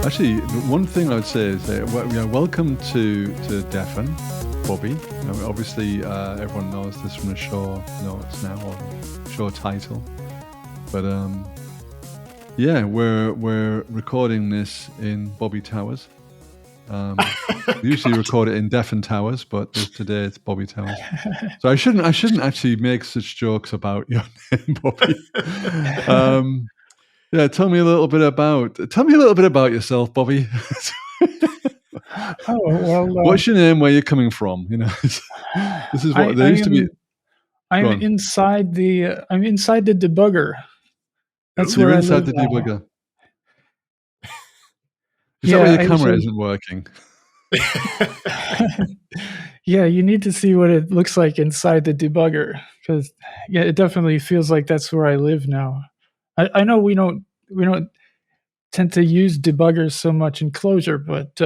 Actually, the one thing I would say is welcome to Defen, Bobbi. Obviously, everyone knows this from the show notes now, or show title. But yeah, we're recording this in Bobbi Towers. We usually record it in Defen Towers, but today it's Bobbi Towers. So I shouldn't actually make such jokes about your name, Bobbi. Yeah, tell me a little bit about yourself, Bobbi. Oh well. What's your name? Where you're coming from? You know, this is what there used to be. I'm inside the debugger. That's You're where inside I live the now. debugger. Is that why your camera isn't working? Yeah, you need to see what it looks like inside the debugger, because yeah, it definitely feels like that's where I live now. I know we don't tend to use debuggers so much in Clojure, but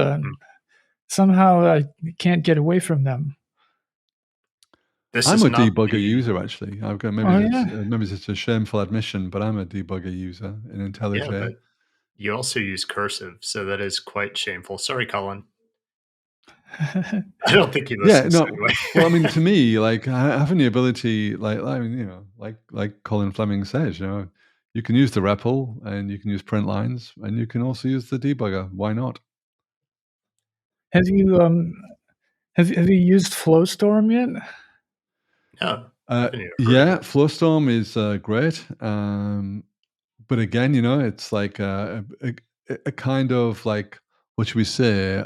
somehow I can't get away from them. I'm a debugger user, actually. I've got maybe it's a shameful admission, but I'm a debugger user in IntelliJ. Yeah, but you also use cursive, so that is quite shameful. Sorry, Colin. I don't think he listens. Anyway. Well, I mean, to me, like having the ability, like Colin Fleming says, you can use the REPL and you can use print lines and you can also use the debugger. Why not? Have you used Flowstorm yet? No. Yeah, Flowstorm is great. But again, it's like a kind of like, what should we say?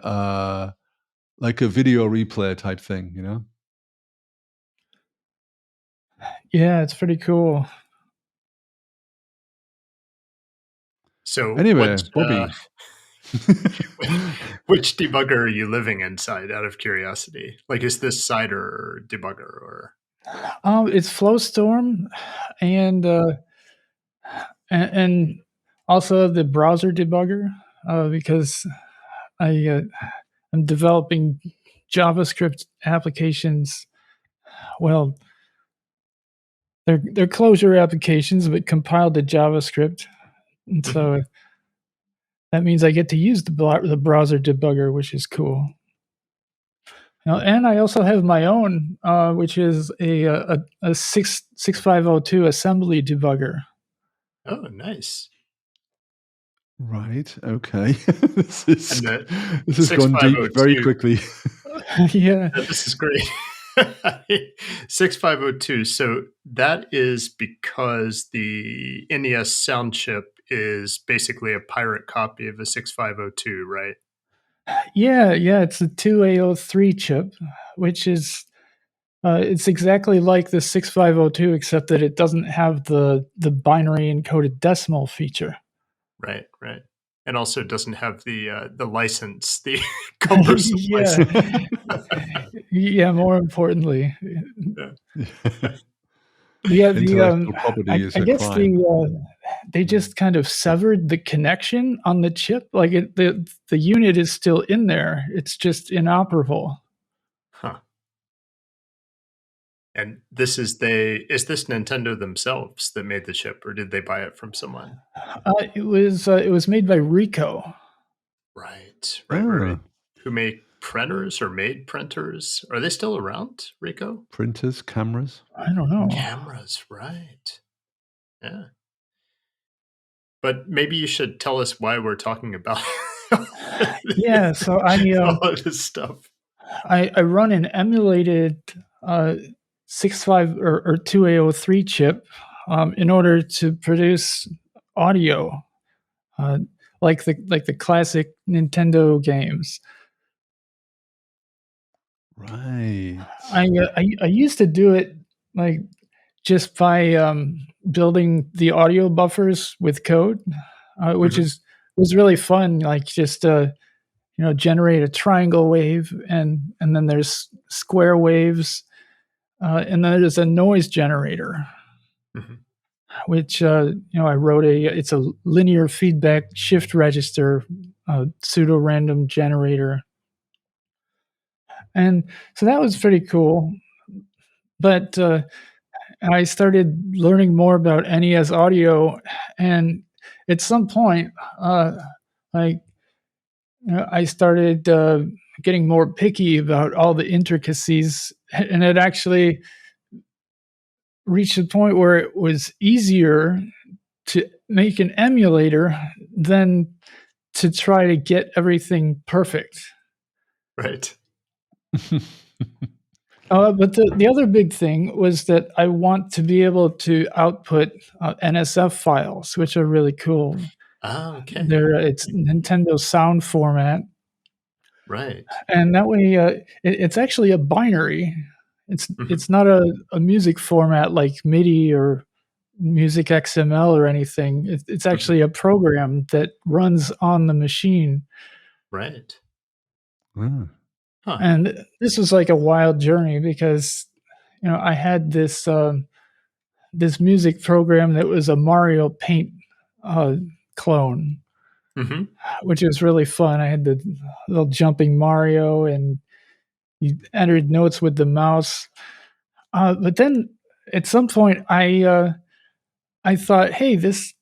Like a video replay type thing, Yeah, it's pretty cool. So anyway, Bobbi, which debugger are you living inside? Out of curiosity, like is this Cider debugger or? It's Flowstorm, and also the browser debugger, because I'm developing JavaScript applications. Well, they're Clojure applications, but compiled to JavaScript, and so that means I get to use the browser debugger, which is cool. And I also have my own, which is a 6502 assembly debugger. Oh, nice. Right. Okay. This has gone deep very quickly. Yeah. This is great. 6502. So that is because the NES sound chip is basically a pirate copy of a 6502, right? Yeah. It's a 2A03 chip, which is it's exactly like the 6502, except that it doesn't have the binary encoded decimal feature. Right. And also doesn't have the license, the cumbersome license. Yeah, more importantly. Yeah, I guess they just kind of severed the connection on the chip. Like the unit is still in there. It's just inoperable. Huh. And this is this Nintendo themselves that made the chip, or did they buy it from someone? It was made by Ricoh. Right. Who made printers or made printers? Are they still around, Ricoh? Printers, cameras? I don't know. Cameras, right. Yeah. But maybe you should tell us why we're talking about Yeah, so all this stuff. I run an emulated 65 or 2A03 chip in order to produce audio, like the classic Nintendo games. Right. I used to do it like just by building the audio buffers with code, which was really fun. Like just generate a triangle wave, and then there's square waves, and then there's a noise generator, which I wrote it's a linear feedback shift register, pseudo random generator. And so that was pretty cool. But I started learning more about NES audio, and at some point, like I started getting more picky about all the intricacies, and it actually reached a point where it was easier to make an emulator than to try to get everything perfect. Right. But the other big thing was that I want to be able to output NSF files, which are really cool. Okay. It's Nintendo sound format, Right. and that way it's actually a binary. Mhm. It's not a music format like MIDI or music XML or anything. It's actually a program that runs on the machine. Right. Ah. Huh. And this was like a wild journey because I had this music program that was a Mario Paint clone, Hmm. which was really fun. I had the little jumping Mario, and you entered notes with the mouse. But then at some point, I thought, hey, this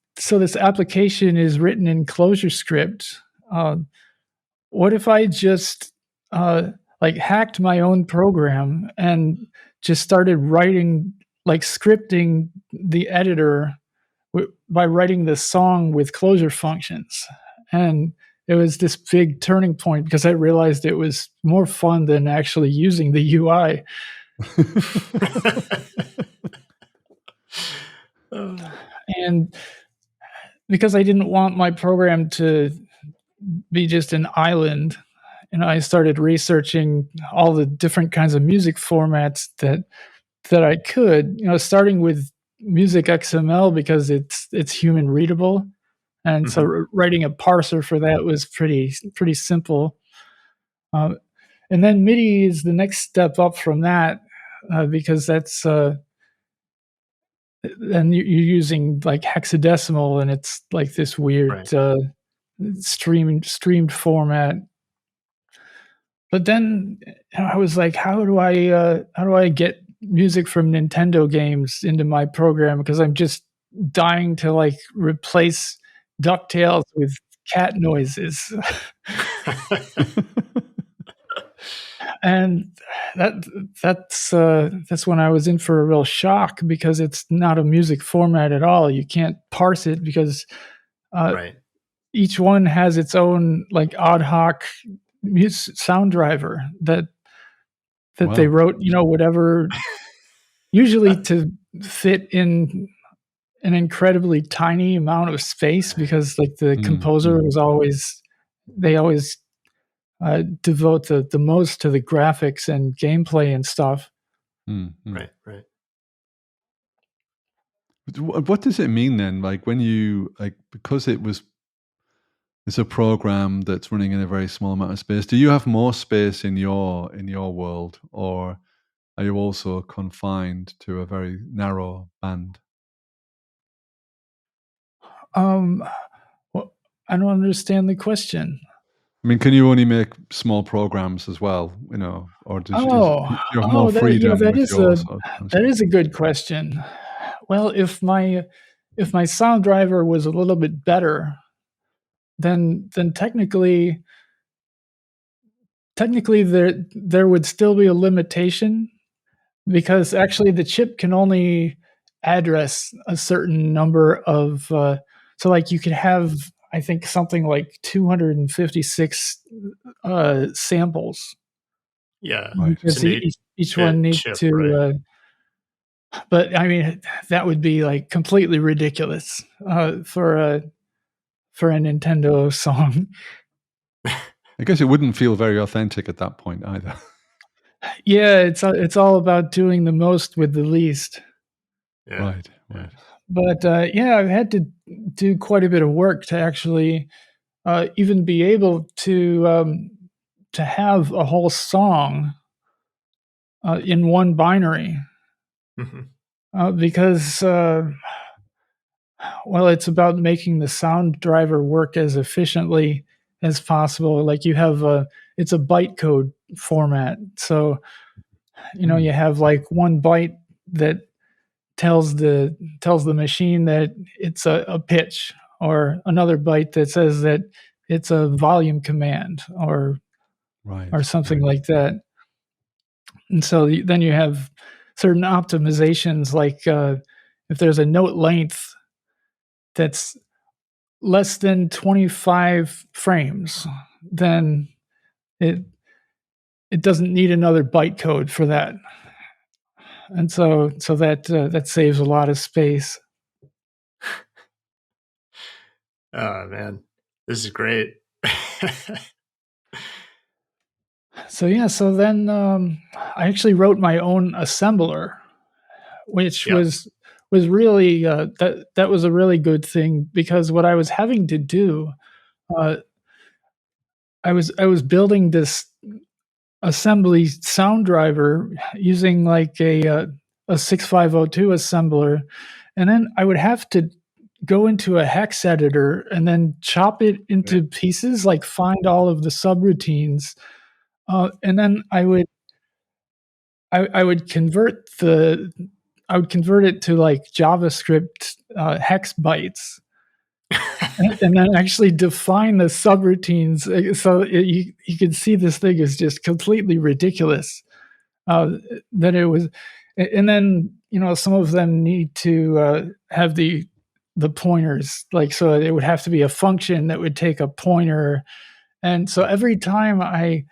application is written in ClojureScript. Uh, what if I just like hacked my own program and just started writing, like scripting the editor by writing the song with closure functions? And it was this big turning point because I realized it was more fun than actually using the UI. And because I didn't want my program to be just an island, I started researching all the different kinds of music formats that I could, starting with music XML because it's human readable. And so Hmm. writing a parser for that was pretty simple. Um, and then MIDI is the next step up from that because that's then you're using like hexadecimal, and it's like this weird Right. streamed format. But then I was like, how do I get music from Nintendo games into my program? Because I'm just dying to like replace DuckTales with cat noises. And that's when I was in for a real shock because it's not a music format at all. You can't parse it because Right. each one has its own like ad hoc sound driver that they Wow. wrote, whatever, usually to fit in an incredibly tiny amount of space because like the Mm, composer mm, was always they always devote the most to the graphics and gameplay and stuff. mm. Right. Right. But what does it mean then? Like when you because it's a program that's running in a very small amount of space. Do you have more space in your world, or are you also confined to a very narrow band? Um, well, I don't understand the question. I mean, can you only make small programs as well? Or Oh, do you have more freedom with your sort of that construct? is a good question. Well, if my sound driver was a little bit better, then technically there would still be a limitation because actually the chip can only address a certain number of so like you could have, I think, something like 256 samples Yeah. Right. It's because an each one 8-bit needs chip. Right. to but I mean that would be like completely ridiculous for a Nintendo song. I guess it wouldn't feel very authentic at that point either. Yeah, it's all about doing the most with the least. Yeah. Right. Yeah. Right. But yeah, I've had to do quite a bit of work to actually even be able to have a whole song in one binary Hmm. because well, it's about making the sound driver work as efficiently as possible. Like you have it's a bytecode format, so Mm, you have like one byte that tells the machine that it's a pitch, or another byte that says that it's a volume command or something like that. And so then you have certain optimizations, like if there's a note length that's less than 25 frames, then it doesn't need another bytecode for that. And so that saves a lot of space. Oh man, this is great. So then I actually wrote my own assembler, which was really that was a really good thing, because what I was having to do, I was building this assembly sound driver using like a 6502 assembler, and then I would have to go into a hex editor and then chop it into pieces, like find all of the subroutines, and then I would convert it to like JavaScript hex bytes, and then actually define the subroutines. So you can see this thing is just completely ridiculous. That it was, and then some of them need to have the pointers, like, so it would have to be a function that would take a pointer, and so every time I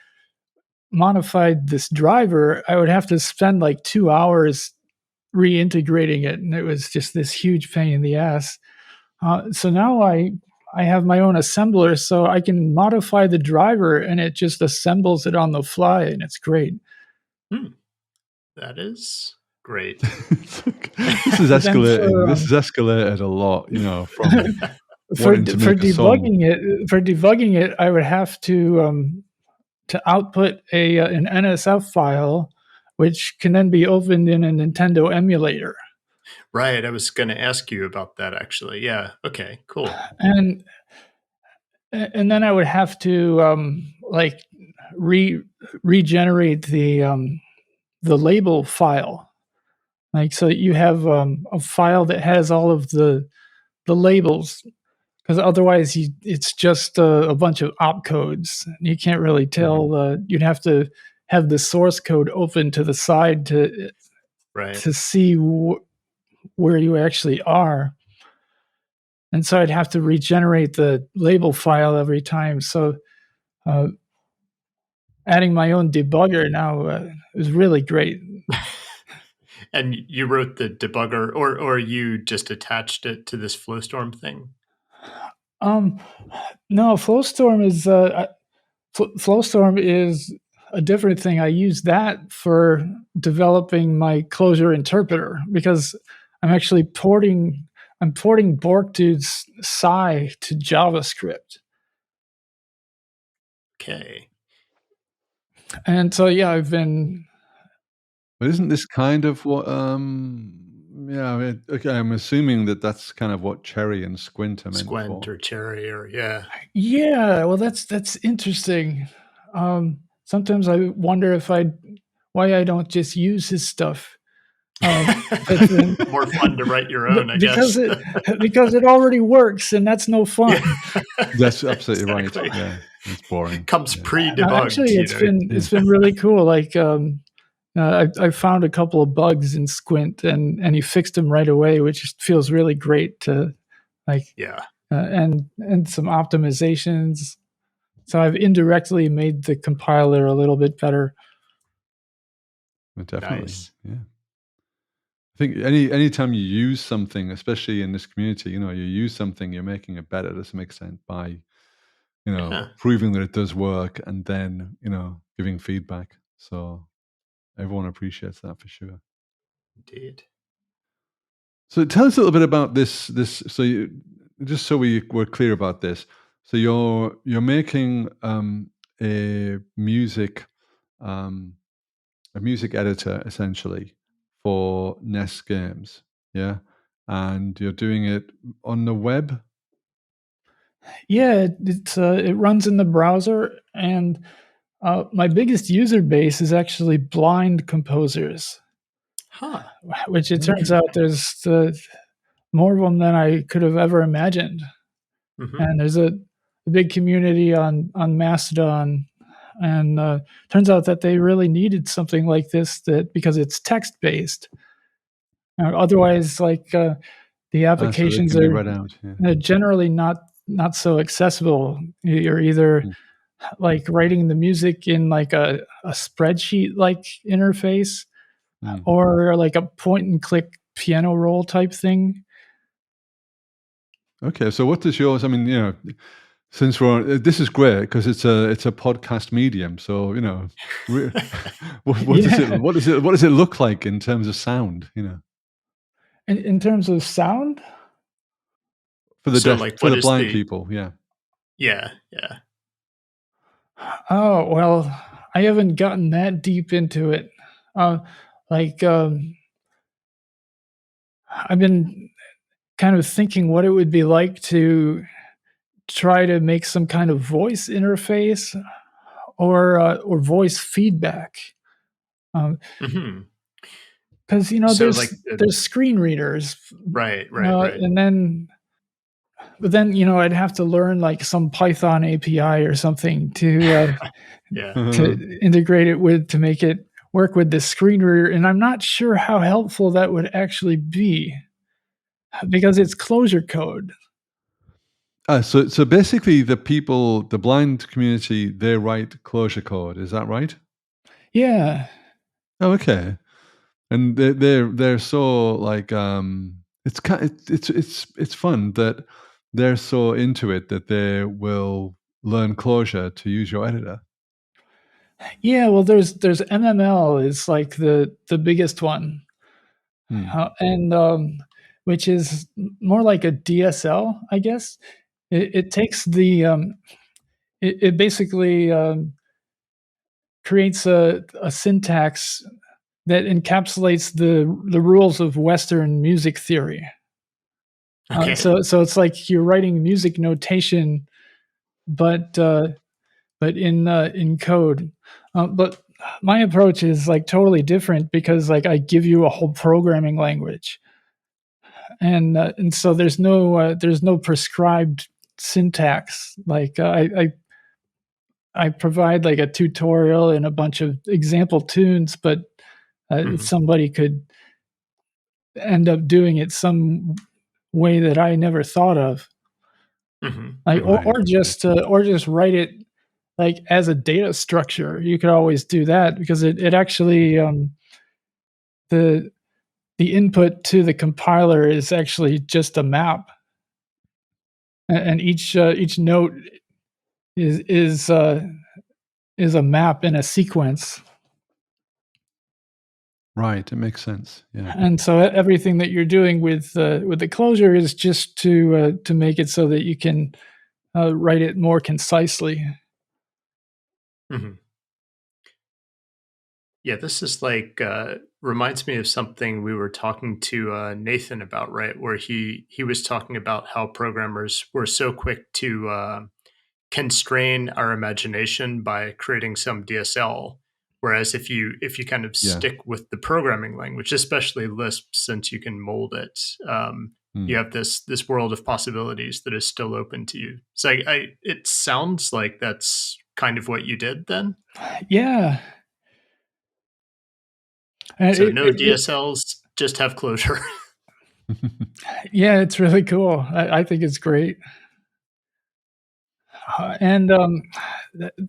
modified this driver, I would have to spend like 2 hours reintegrating it, and it was just this huge pain in the ass. So now I have my own assembler, so I can modify the driver and it just assembles it on the fly, and it's great. That is great. This is escalating. This is escalated a lot, from for debugging it, I would have to output an NSF file, which can then be opened in a Nintendo emulator. Right. I was going to ask you about that, actually. Yeah. Okay, cool. And then I would have to like regenerate the label file. Like, so you have a file that has all of the labels, because otherwise it's just a bunch of opcodes. You can't really tell. You'd have to have the source code open to the side to see where you actually are. And so I'd have to regenerate the label file every time. So adding my own debugger now is really great. And you wrote the debugger, or you just attached it to this Flowstorm thing? No, Flowstorm is a different thing. I use that for developing my closure interpreter, because I'm actually porting Borkdude's SCI to JavaScript. Okay. And so I've been. But isn't this kind of what? Okay. I'm assuming that's kind of what Cherry and Squint are meant for. Squint or Cherry, or Yeah. Well, that's interesting. Sometimes I wonder why I don't just use his stuff. More fun to write your own, I guess. Because it already works, and that's no fun. That's absolutely right. Yeah, it's boring. Comes pre-debugged. Actually, it's been really cool. Like, I found a couple of bugs in Squint, and he fixed them right away, which feels really great to and some optimizations. So I've indirectly made the compiler a little bit better. Definitely, nice. Yeah. I think anytime you use something, especially in this community, you use something, you're making it better to some extent by, proving that it does work, and then, giving feedback. So everyone appreciates that for sure. Indeed. So tell us a little bit about this. So just so we're clear about this. So you're making a music editor essentially for NES games, yeah, and you're doing it on the web. Yeah, it runs in the browser, and my biggest user base is actually blind composers. Which it turns out there's more of them than I could have ever imagined. And there's big community on Mastodon, and turns out that they really needed something like this because it's text based. Otherwise, like the So they applications can be are read out. Yeah. generally not so accessible. You're either Mm. like writing the music in like a spreadsheet like interface, Mm. or like a point and click piano roll type thing. Okay, so what does yours? I mean, since we're this is great because it's a podcast medium. So what does it Yeah. what does it look like in terms of sound? In terms of sound, For the So, deaf, like, for what the is blind the people, yeah. yeah, yeah. oh well, I haven't gotten that deep into it. Uh, like I've been kind of thinking what it would be like to try to make some kind of voice interface or voice feedback. Mhm. Because So, there's like, the there's screen readers, right, right, right. and then but then I'd have to learn like some Python API or something Yeah. to integrate it with to make it work with the screen reader, and I'm not sure how helpful that would actually be because it's closure code. So basically, the blind community, they write closure code. Is that right? Yeah. Oh, okay. And they're so like it's fun that they're so into it that they will learn closure to use your editor. Yeah, well, there's MML is like the biggest one, Hmm. and which is more like a DSL, I guess. It takes it basically creates a syntax that encapsulates the rules of Western music theory. Okay. So it's like you're writing music notation, but in code. But my approach is like totally different because like I give you a whole programming language, and so there's no prescribed syntax. Like I provide like a tutorial and a bunch of example tunes, but Mhm. somebody could end up doing it some way that I never thought of. Mhm. Like, Mhm. or just write it like as a data structure. You could always do that because it actually the the input to the compiler is actually just a map, and each note is is uh, is a map in a sequence. Right, it makes sense. Yeah. And so everything that you're doing with the closure is just to make it so that you can write it more concisely. Mhm. Yeah, this is like reminds me of something we were talking to Nathan about, right? Where he was talking about how programmers were so quick to constrain our imagination by creating some DSL. Whereas if you kind of Yeah. stick with the programming language, especially Lisp, since you can mold it, you Hmm. have this world of possibilities that is still open to you. So it sounds like that's kind of what you did then. Yeah, So no it DSLs, just have closure. yeah, it's really cool. I think it's great. And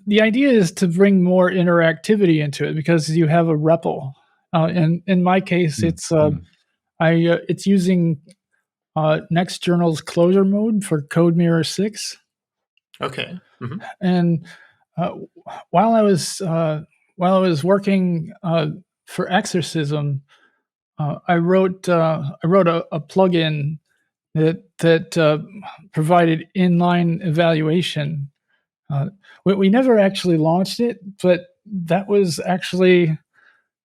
the idea is to bring more interactivity into it because you have a REPL. In my case, Hmm. Hmm. it's using Next Journal's closure mode for CodeMirror 6. Okay. Hmm. And uh, while I was while I was working for Exorcism, I wrote a plugin that provided inline evaluation. Uh, we never actually launched it, but that was actually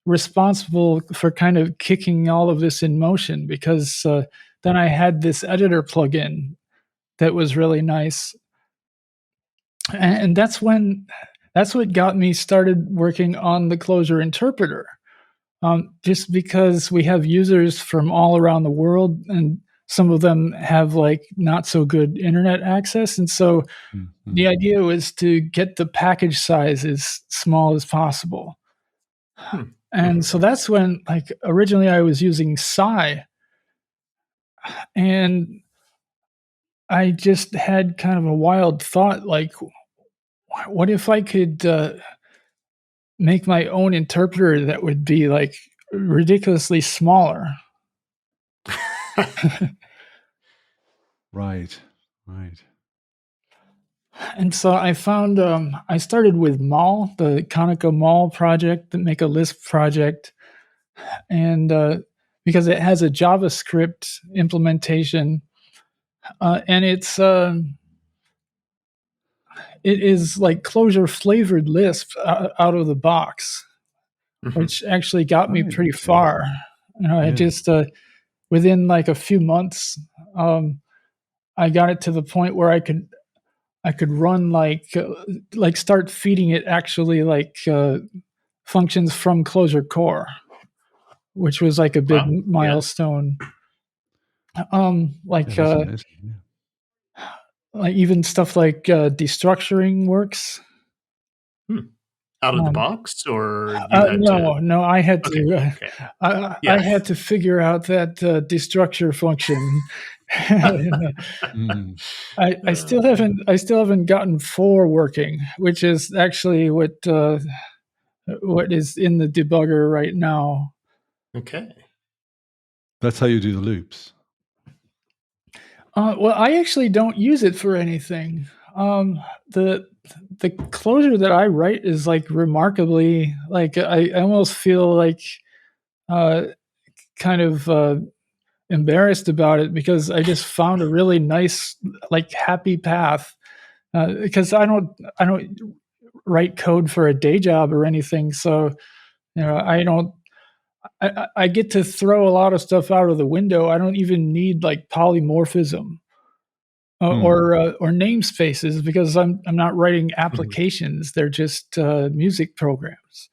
responsible for kind of kicking all of this in motion because then I had this editor plugin that was really nice, and that's what got me started working on the closure interpreter. Just because we have users from all around the world, and some of them have like not so good internet access, and so the idea was to get the package size as small as possible. And so that's when, like, originally I was using SHA, and I just had kind of a wild thought, like, what if I could make my own interpreter that would be like ridiculously smaller? Right, right. And so I found I started with Mall, the Konica Mall project, the Make a Lisp project, and because it has a JavaScript implementation, and it is like Clojure flavored Lisp out of the box, which actually got me Right, pretty okay. far. You know, I Yeah. just within like a few months, I got it to the point where I could run like start feeding it actually like functions from Clojure Core, which was like a big Wow. milestone. Like Yeah, that's amazing. Yeah. like even stuff like destructuring works. Out of the box, or you had to? No, I had Okay. to. Okay. I Yeah. had to figure out that destructure function. Mm. I still haven't gotten 4 working, which is actually what is in the debugger right now. Okay. That's how you do the loops. Well, I actually don't use it for anything. The Clojure that I write is like remarkably like I almost feel like kind of embarrassed about it because I just found a really nice like happy path because I don't write code for a day job or anything, so you know I get to throw a lot of stuff out of the window. I don't even need like polymorphism or namespaces because I'm not writing applications. They're just music programs.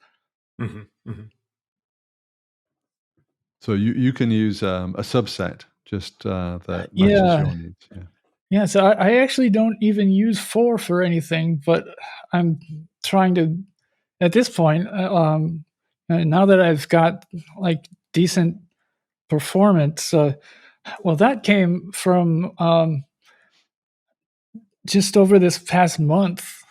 So you can use a subset just that matches Yeah. your needs. Yeah. Yeah, so I actually don't even use 4 for anything, but I'm trying to, at this point, now that I've got like decent performance, well, that came from just over this past month.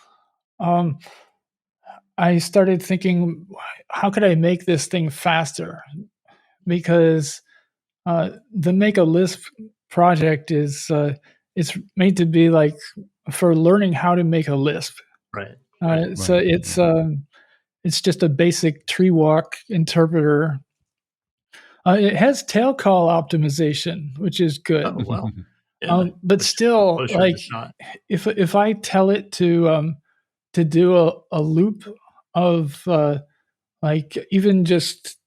I started thinking, how could I make this thing faster? Because the Make a Lisp project is it's made to be like for learning how to make a Lisp. Right. So it's just a basic tree walk interpreter. It has tail call optimization, which is good. Oh, wow. Yeah. But Which still, Clojure like does not. if I tell it to do a loop of like even just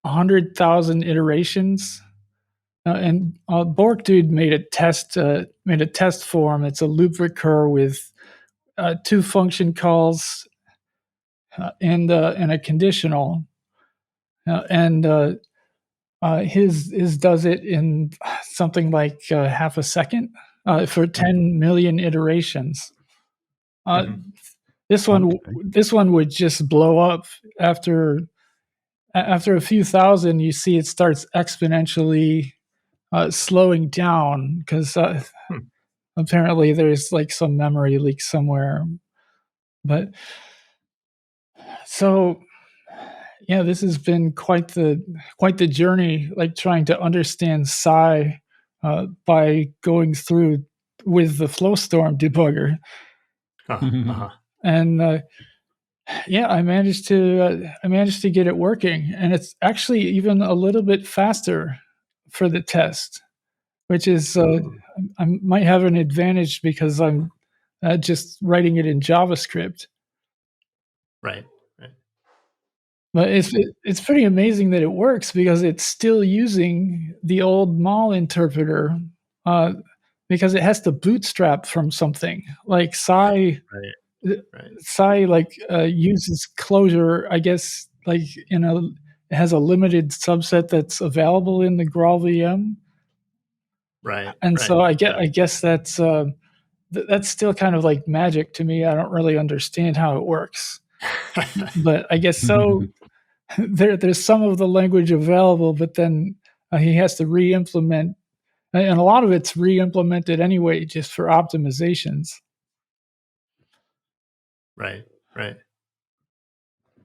100,000 iterations, and Bork Dude made a test form. It's a loop recur with 2 function calls and a conditional, and his does it in something like half a second for 10 million iterations. This one would just blow up after a few thousand. You see, it starts exponentially slowing down because apparently there's like some memory leak somewhere. But so yeah, this has been quite the journey, like trying to understand Psi by going through with the Flowstorm debugger, and yeah, I managed to get it working, and it's actually even a little bit faster for the test, which is I might have an advantage because I'm just writing it in JavaScript. Right. But it's pretty amazing that it works because it's still using the old Mall interpreter because it has to bootstrap from something like Psi. Psi like uses Clojure, I guess, like it has a limited subset that's available in the Graal VM. Right. And Right. so I Yeah. guess that's still kind of like magic to me. I don't really understand how it works, but I guess so. There's some of the language available, but then he has to re-implement, and a lot of it's re-implemented anyway, just for optimizations. Right. Right.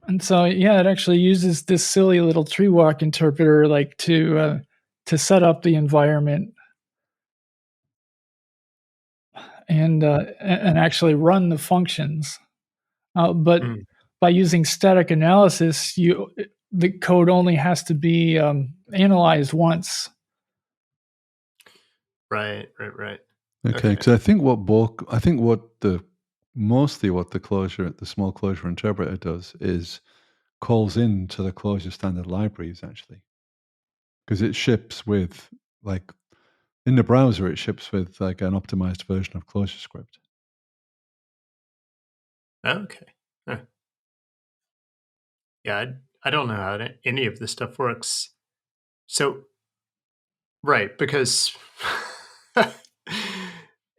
And so, yeah, it actually uses this silly little tree walk interpreter, like to set up the environment and actually run the functions. But Mm. by using static analysis, the code only has to be analyzed once. Right. Right. Right. Okay, Okay. because I think mostly what the small closure interpreter does is calls in to the closure standard libraries actually, because it ships with like in the browser it ships with like an optimized version of ClojureScript. Okay. Huh. Yeah. I don't know how any of this stuff works. So, right. Because,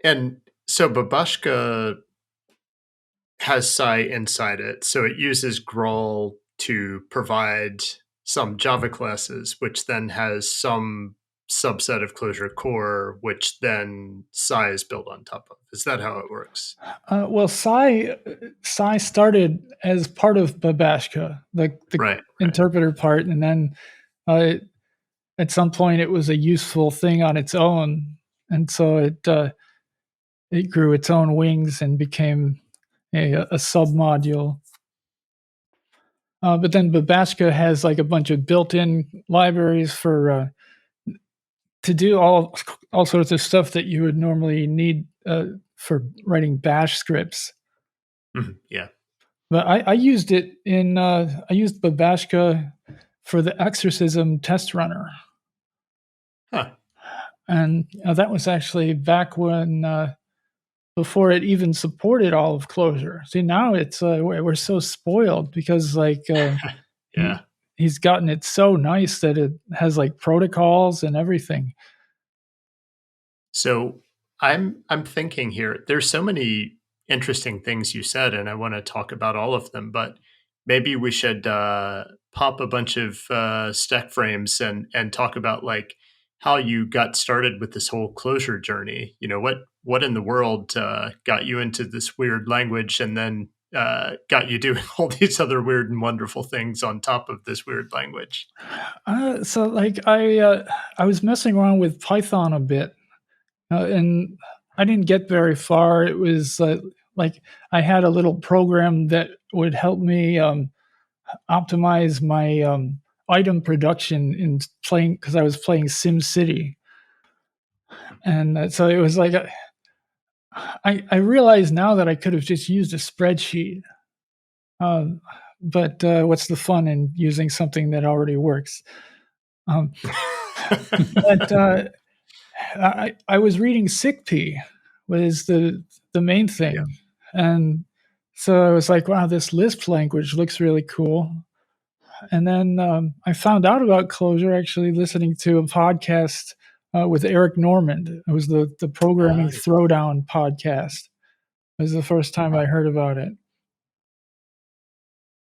and so Babashka has Psi inside it. So it uses Graal to provide some Java classes, which then has some subset of Clojure core, which then Psi is built on top of. Is that how it works? Well, Psi started as part of Babashka, the Right, right. interpreter part, and then uh, at some point it was a useful thing on its own, and so it grew its own wings and became a submodule. But then Babashka has like a bunch of built-in libraries for to do all sorts of stuff that you would normally need for writing Bash scripts. Yeah. But I used it I used Babashka for the exorcism test runner, Huh. and that was actually back when before it even supported all of Clojure. See, now it's we're so spoiled because like Yeah. he's gotten it so nice that it has like protocols and everything. So I'm thinking here. There's so many interesting things you said, and I want to talk about all of them. But maybe we should pop a bunch of stack frames and talk about like how you got started with this whole closure journey. You know what in the world got you into this weird language, and then got you doing all these other weird and wonderful things on top of this weird language. So like I was messing around with Python a bit, and I didn't get very far. It was like I had a little program that would help me optimize my item production in playing because I was playing SimCity, and so it was like I realize now that I could have just used a spreadsheet. Um, but what's the fun in using something that already works? Um, but I was reading SICP was the main Yeah. thing, and so I was like, wow, this Lisp language looks really cool. And then I found out about Clojure actually listening to a podcast with Eric Normand. It was the Programming Yeah. Throwdown podcast. It was the first time I heard about it.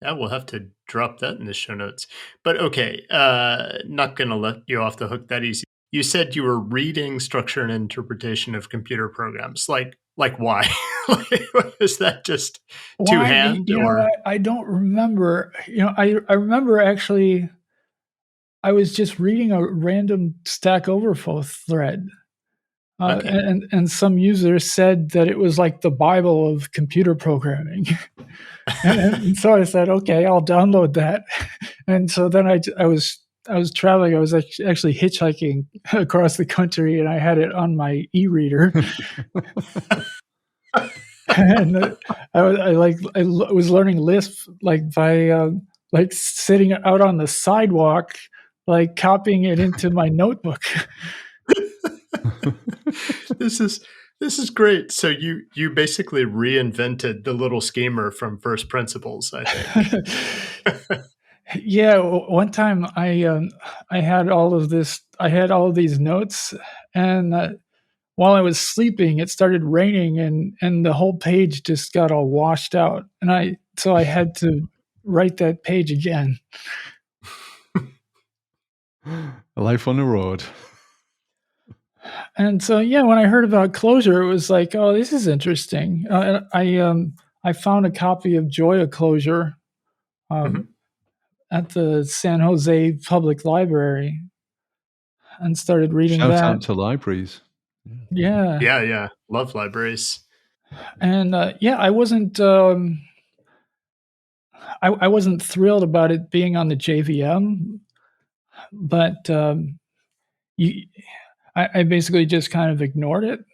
Yeah, we'll have to drop that in the show notes. But okay, not going to let you off the hook that easy. You said you were reading structure and interpretation of computer programs. Like why? Like, is that just two Why? hand You know, or? I don't remember. You know, I remember actually I was just reading a random Stack Overflow thread, Okay. and some user said that it was like the Bible of computer programming. And so I said, okay, I'll download that. And so then I was traveling. I was actually hitchhiking across the country, and I had it on my e-reader. And I was learning Lisp like by like sitting out on the sidewalk, like copying it into my notebook. this is great. So you basically reinvented the little schemer from first principles, I think. Yeah, one time I had all of this. I had all of these notes, and while I was sleeping, it started raining, and the whole page just got all washed out, and I had to write that page again. Life on the road. And so, yeah, when I heard about Clojure, it was like, oh, this is interesting. I found a copy of Joya Clojure at the San Jose Public Library and started reading Shout that. out to libraries. Yeah. Yeah. Love libraries. And yeah, I wasn't I wasn't thrilled about it being on the JVM, but I basically just kind of ignored it.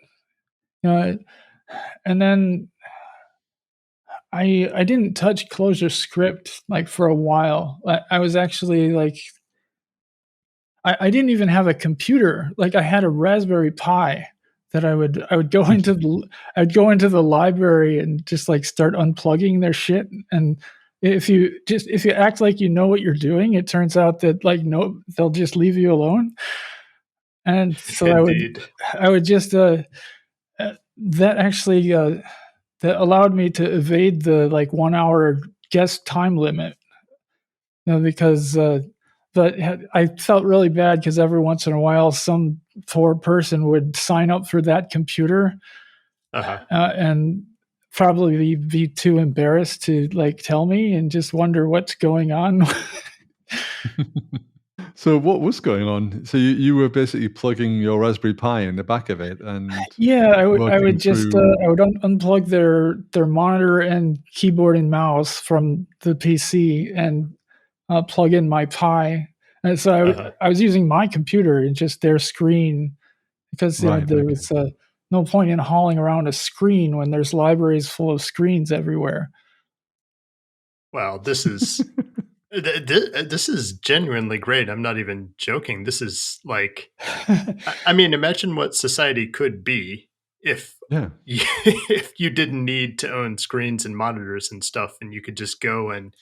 And then I didn't touch Clojure script like for a while. I was actually like I didn't even have a computer. Like I had a Raspberry Pi that I would go into the library and just like start unplugging their shit. And if you act like you know what you're doing, it turns out that like no, they'll just leave you alone. And so Indeed. I would just that actually that allowed me to evade the like 1 hour guest time limit. Because but I felt really bad because every once in a while some poor person would sign up for that computer and probably be too embarrassed to like tell me and just wonder what's going on. So what was going on? So you were basically plugging your Raspberry Pi in the back of it, and yeah, I would just I would unplug their monitor and keyboard and mouse from the PC and plug in my Pi. And so I was using my computer and just their screen because there was no point in hauling around a screen when there's libraries full of screens everywhere. Wow, this is this is genuinely great. I'm not even joking. This is like, I mean, imagine what society could be if if you didn't need to own screens and monitors and stuff, and you could just go and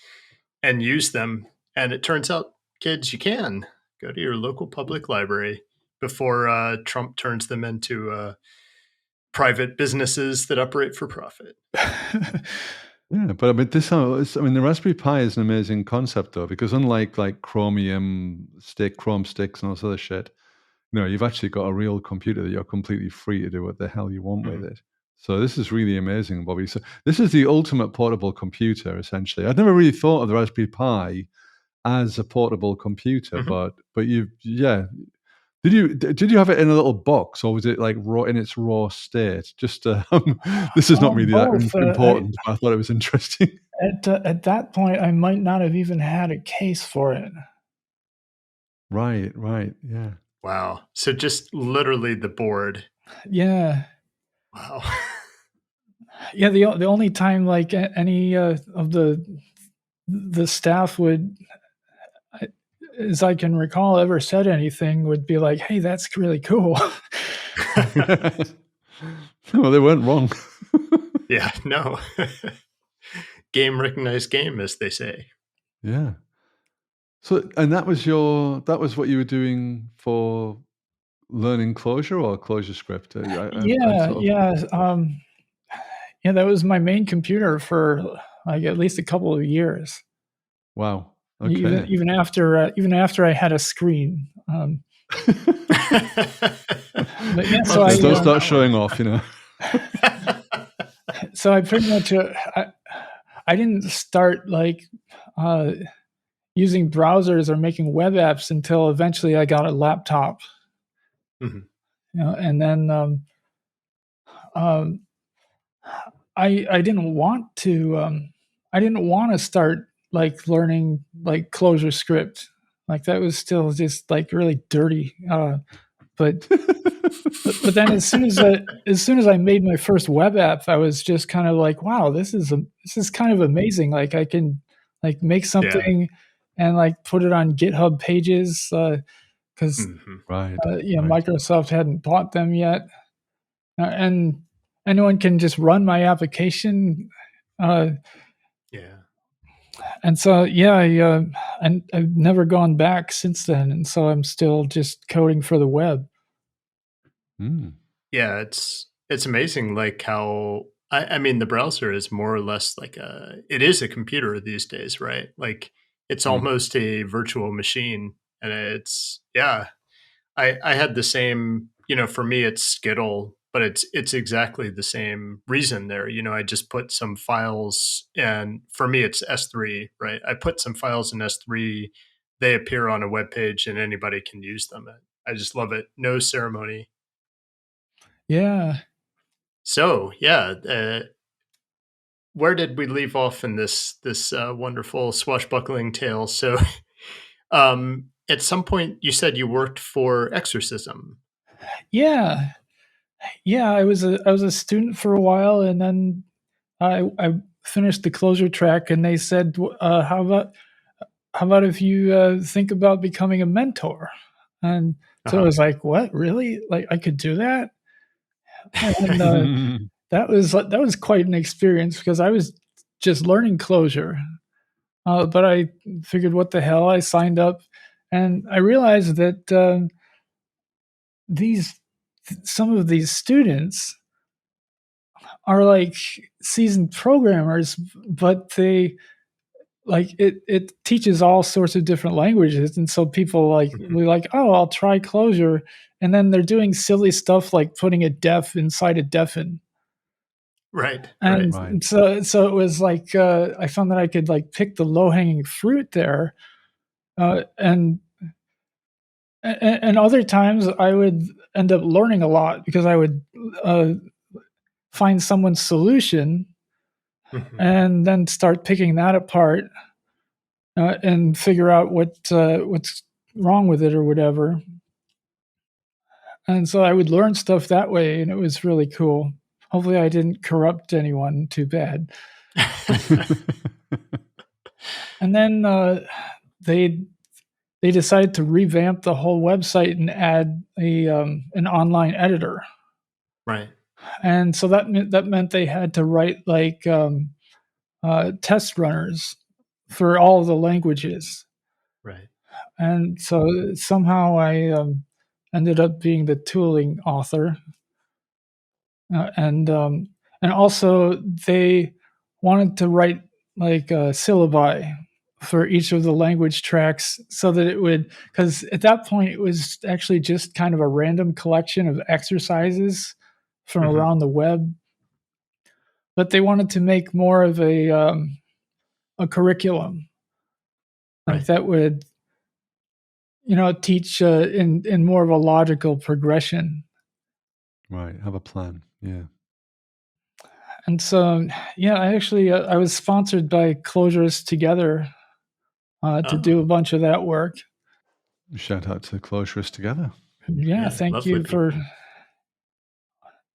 use them. And it turns out, kids, you can go to your local public library before Trump turns them into private businesses that operate for profit. Yeah, but I mean, the Raspberry Pi is an amazing concept though, because unlike like Chromium Chrome sticks and all this other shit, you've actually got a real computer that you're completely free to do what the hell you want with it. So this is really amazing, Bobby. So this is the ultimate portable computer, essentially. I'd never really thought of the Raspberry Pi as a portable computer, but Did you have it in a little box, or was it like raw in its raw state? Just this is not really that important, but I thought it was interesting. At that point, I might not have even had a case for it. Right, yeah. Wow. So just literally the board. Yeah. Wow. Yeah, the only time like any of the staff would, as I can recall, ever said anything would be like, "Hey, that's really cool." Well, they weren't wrong. Yeah, no. Game recognized game, as they say. Yeah. So, and that was what you were doing for learning Clojure or ClojureScript? Yeah, that was my main computer for like at least a couple of years. Wow. Okay. Even after I had a screen. But yeah, so don't start showing off, So I pretty much I didn't start like using browsers or making web apps until eventually I got a laptop. And then I didn't want to start like learning like ClojureScript. Like that was still just like really dirty. But then as soon as I made my first web app, I was just kind of like, wow, this is kind of amazing. Like I can like make something and like put it on GitHub pages because Microsoft hadn't bought them yet, and anyone can just run my application. And so, I've never gone back since then, and so I'm still just coding for the web. Yeah, it's amazing like how I mean the browser is more or less like it is a computer these days, right? Like it's almost a virtual machine and it's yeah. I had the same, for me it's Skittle, but it's exactly the same reason there. I just put some files and for me it's S3, right? I put some files in S3, they appear on a web page and anybody can use them. I just love it. No ceremony. Yeah. So, yeah, where did we leave off in this wonderful swashbuckling tale? So, at some point, you said you worked for Exorcism. Yeah. Yeah, I was a student for a while, and then I finished the closure track, and they said, how about if you think about becoming a mentor? And so I Uh-huh. was like, what, really? Like I could do that? And that was quite an experience because I was just learning closure. But I figured, what the hell? I signed up, and I realized that these some of these students are like seasoned programmers, but they like it teaches all sorts of different languages, and so people like Mhm. we like, oh, I'll try closure, and then they're doing silly stuff like putting a def inside a defen. Right, right. And Right. so it was like I found that I could like pick the low hanging fruit there, uh, and and other times I would end up learning a lot because I would uh, find someone's solution Mhm. and then start picking that apart and figure out what's wrong with it or whatever. And so I would learn stuff that way, and it was really cool. Hopefully, I didn't corrupt anyone too bad. And then they they decided to revamp the whole website and add a an online editor. Right, And so that meant they had to write like test runners for all of the languages. right. And so somehow I ended up being the tooling author, uh, and um, and also they wanted to write like syllabi for each of the language tracks so that it would, because at that point it was actually just kind of a random collection of exercises from Mhm. around the web, but they wanted to make more of a curriculum like Right. that would teach in more of a logical progression. Right. Have a plan. Yeah. And so, yeah, I was sponsored by Closures Together to do a Oh, bunch of that work. Shout out to Closures Together. Yeah, yeah, thank lovely you for people.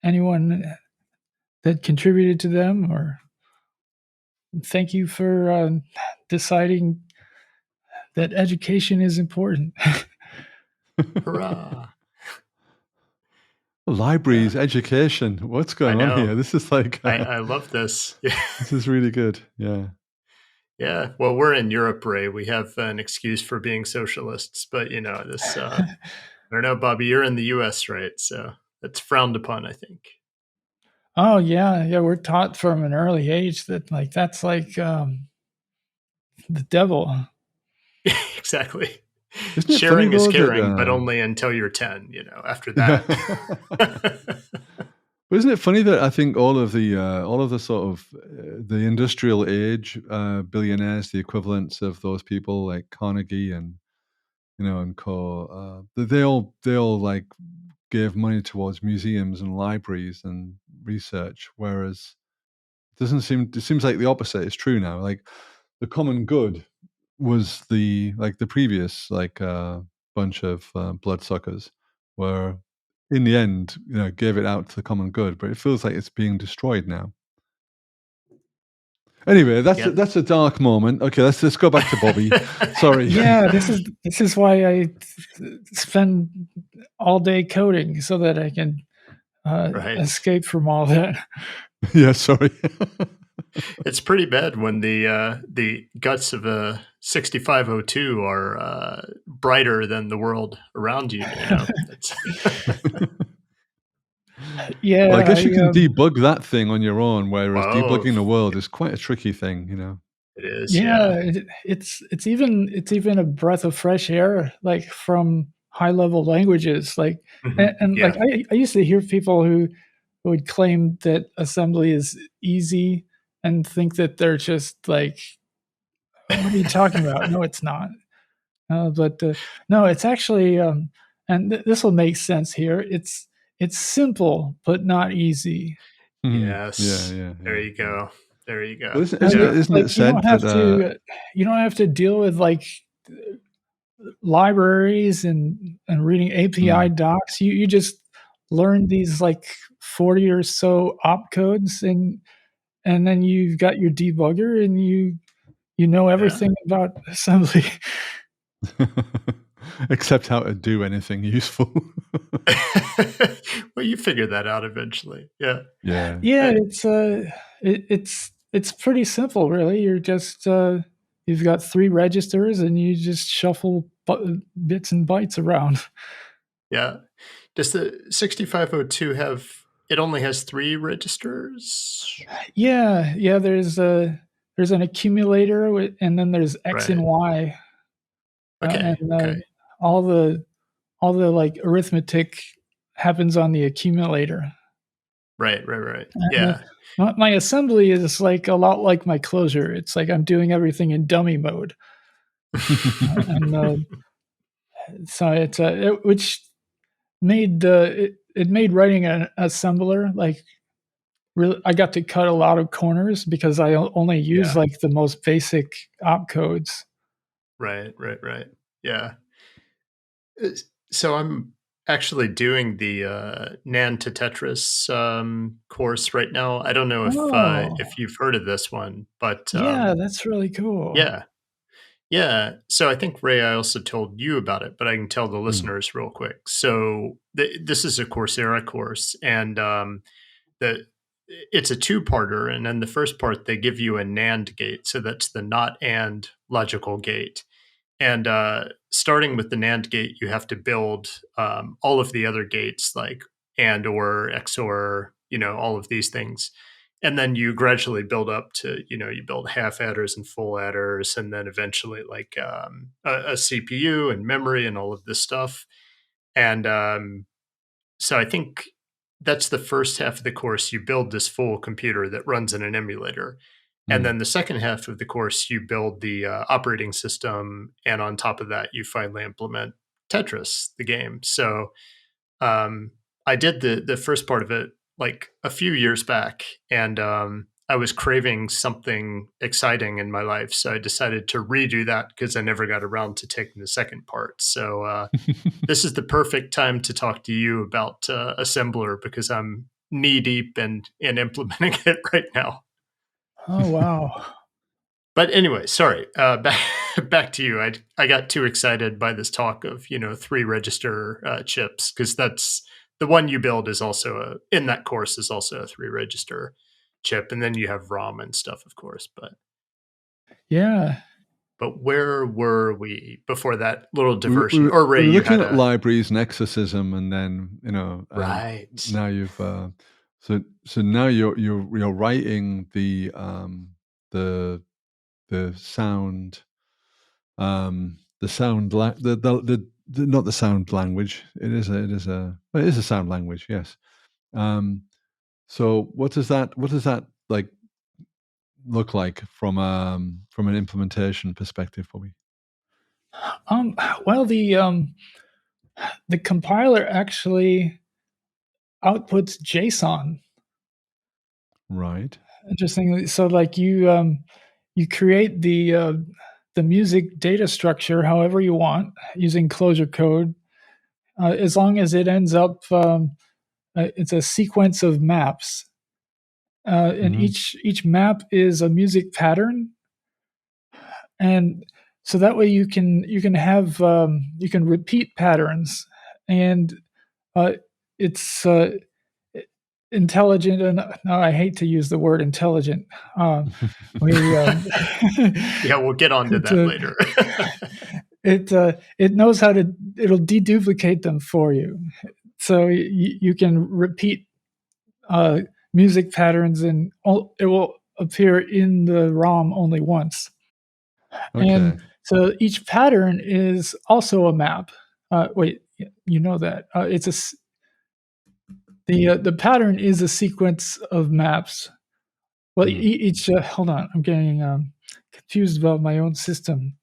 anyone that contributed to them, or thank you for deciding that education is important. Hurrah. Libraries, education. What's I going on know. here? This is like, I love this. Yeah. this is really good. Yeah. Yeah. Well, we're in Europe, Ray. We have an excuse for being socialists, but this I don't know, Bobby, you're in the US, right? So that's frowned upon, I think. Oh yeah, yeah, we're taught from an early age that like that's like the devil. Exactly. Isn't it funny Sharing is though that, caring, but only until you're 10, after yeah. that. But isn't it funny that I think all of the sort of the industrial age billionaires, the equivalents of those people like Carnegie and and co, they all like gave money towards museums and libraries and research, whereas it seems like the opposite is true now. Like the common good was the previous bunch of bloodsuckers were in the end gave it out to the common good, but it feels like it's being destroyed now. Anyway, Yeah. that's a dark moment. Okay, let's go back to Bobby. Sorry. Yeah, this is why I spend all day coding so that I can Right. escape from all that. Yeah, sorry. It's pretty bad when the guts of a 6502 are brighter than the world around you. You know, that's Well, I Yeah, guess you I can debug that thing on your own, whereas whoa, debugging the world is quite a tricky thing, you know? it is, yeah, yeah. it's even a breath of fresh air, like, from high level languages, like, and like, Yeah, I used to hear people who would claim that assembly is easy and think that they're just like, "What are you talking about?" No, it's not. But no, it's actually, and this will make sense here. It's simple, but not easy. Mhm. Yeah, yes. yeah, There yeah, you yeah. go. There you Well, go. isn't I isn't mean, it isn't like, it said that, you don't have to deal with, like, libraries and reading API mm, docs. You just learn these, like, 40 or so opcodes, and then you've got your debugger, and you know Yeah. everything about assembly. except how to do anything useful. Well, you figure that out eventually. Yeah. Yeah. Yeah, Uh, it's pretty simple, really. You're just, you've got 3 registers, and you just shuffle bits and bytes around. yeah. Does the 6502 have it only has 3 registers? Yeah, yeah, there's an accumulator and then there's X and Right. Y, Okay, and, okay. all the like, arithmetic happens on the accumulator. Right, right, right. And, Yeah. my assembly is, like, a lot like my closure. It's like I'm doing everything in dummy mode, and, so it's, which made, it made writing an assembler, like, really. I got to cut a lot of corners because I only use, Yeah. like, the most basic opcodes. Right, right, right. Yeah. So I'm actually doing the, NAND to Tetris, course right now. I don't know Oh, if you've heard of this one, but, yeah, that's really cool. yeah. Yeah. So I think, Ray, I also told you about it, but I can tell the Mm, listeners real quick. So this is a Coursera course, and the it's a two-parter, and then the first part they give you a NAND gate, so that's the not and logical gate. And starting with the NAND gate, you have to build all of the other gates like and or XOR, you know, all of these things. And then you gradually build up to, you know, you build half adders and full adders, and then eventually like a CPU and memory and all of this stuff. And so I think that's the first half of the course. You build this full computer that runs in an emulator. And mm. then the second half of the course, you build the operating system. And on top of that, you finally implement Tetris, the game. So I did the first part of it like a few years back, and I was craving something exciting in my life, so I decided to redo that because I never got around to taking the second part. So this is the perfect time to talk to you about assembler because I'm knee deep in implementing it right now. Oh, wow. But anyway, sorry. Back to you. I got too excited by this talk of, you know, 3 register chips because that's the one you build is also in that course is also a 3 register chip, and then you have ROM and stuff, of course. Yeah. But where were we before that little We were we diversion? were Or Ray, we were you looking had at a libraries and exorcism, and then, you know, right. now you've, so now you're writing the the sound, the sound la the not the sound language. Well, it is a sound language, yes. Um, so what does that, like, look like from an implementation perspective for me? Um, well, the compiler actually outputs JSON, Right. interestingly. So, like, you create the music data structure however you want using Clojure code, as long as it ends up, it's a sequence of maps, and Mhm. each map is a music pattern, and so that way you can repeat patterns, and uh, it's intelligent, and no, I hate to use the word intelligent. We Yeah, we'll get onto it, that later. it knows how to, it'll deduplicate them for you, so you can repeat music patterns, and it will appear in the ROM only once. Okay. And so each pattern is also a map. Wait, you know that it's the pattern is a sequence of maps. Well, each hold on, I'm getting confused about my own system.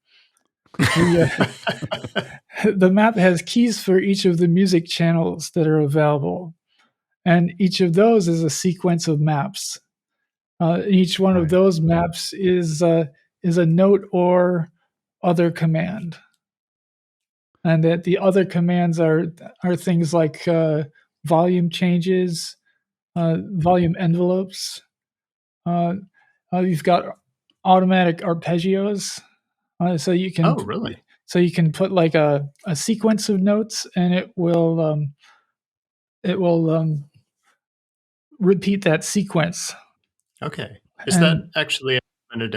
The map has keys for each of the music channels that are available, and each of those is a sequence of maps. Each one of Right. those maps is a note or other command, and that the other commands are things like volume changes, volume envelopes. Uh, you've got automatic arpeggios, so you can Oh, really? put like a sequence of notes, and it will repeat that sequence. Okay. Is that And actually implemented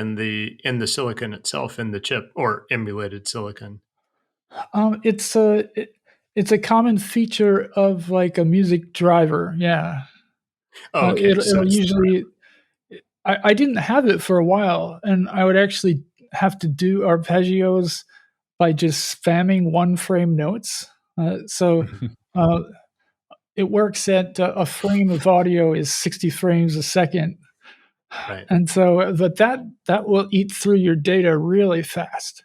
in the silicon itself, in the chip, or emulated silicon? it's a common feature of like a music driver. Yeah, Oh, okay. So it'll it's the usually. I didn't have it for a while, and I would actually have to do arpeggios by just spamming one frame notes. So uh, it works at a frame of audio is 60 frames a second, right. and so but that will eat through your data really fast.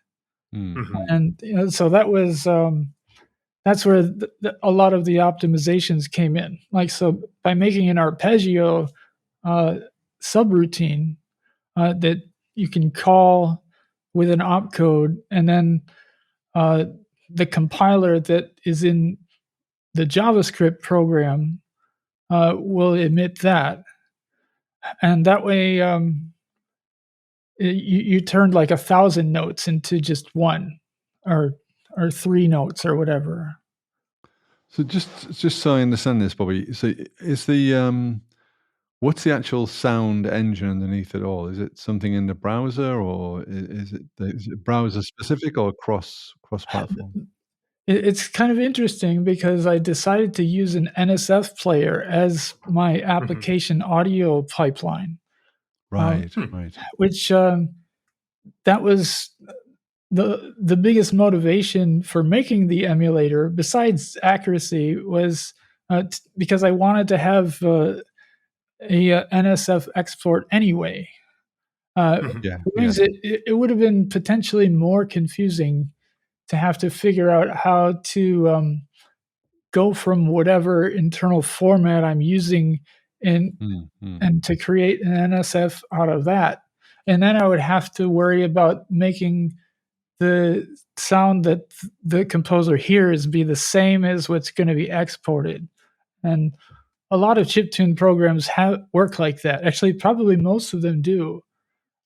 Mhm. And so that's where a lot of the optimizations came in. Like, so by making an arpeggio subroutine that you can call with an opcode, and then uh, the compiler that is in the JavaScript program will emit that, and that way you turned like 1,000 notes into just one, or 3 notes or whatever. So just so I understand this, Bobby. So is the what's the actual sound engine underneath it all? Is it something in the browser, or is it browser specific or cross platform? It's kind of interesting because I decided to use an NSF player as my Mhm. application audio pipeline, um, Right, Hmm. right. which that was the biggest motivation for making the emulator, besides accuracy, was because I wanted to have a NSF export anyway. Mhm. Yeah, yeah. Means it would have been potentially more confusing to have to figure out how to go from whatever internal format I'm using and Mm, mm, to create an NSF out of that. And then I would have to worry about making the sound that the composer hears be the same as what's going to be exported. And a lot of chiptune programs work like that. Actually, probably most of them do.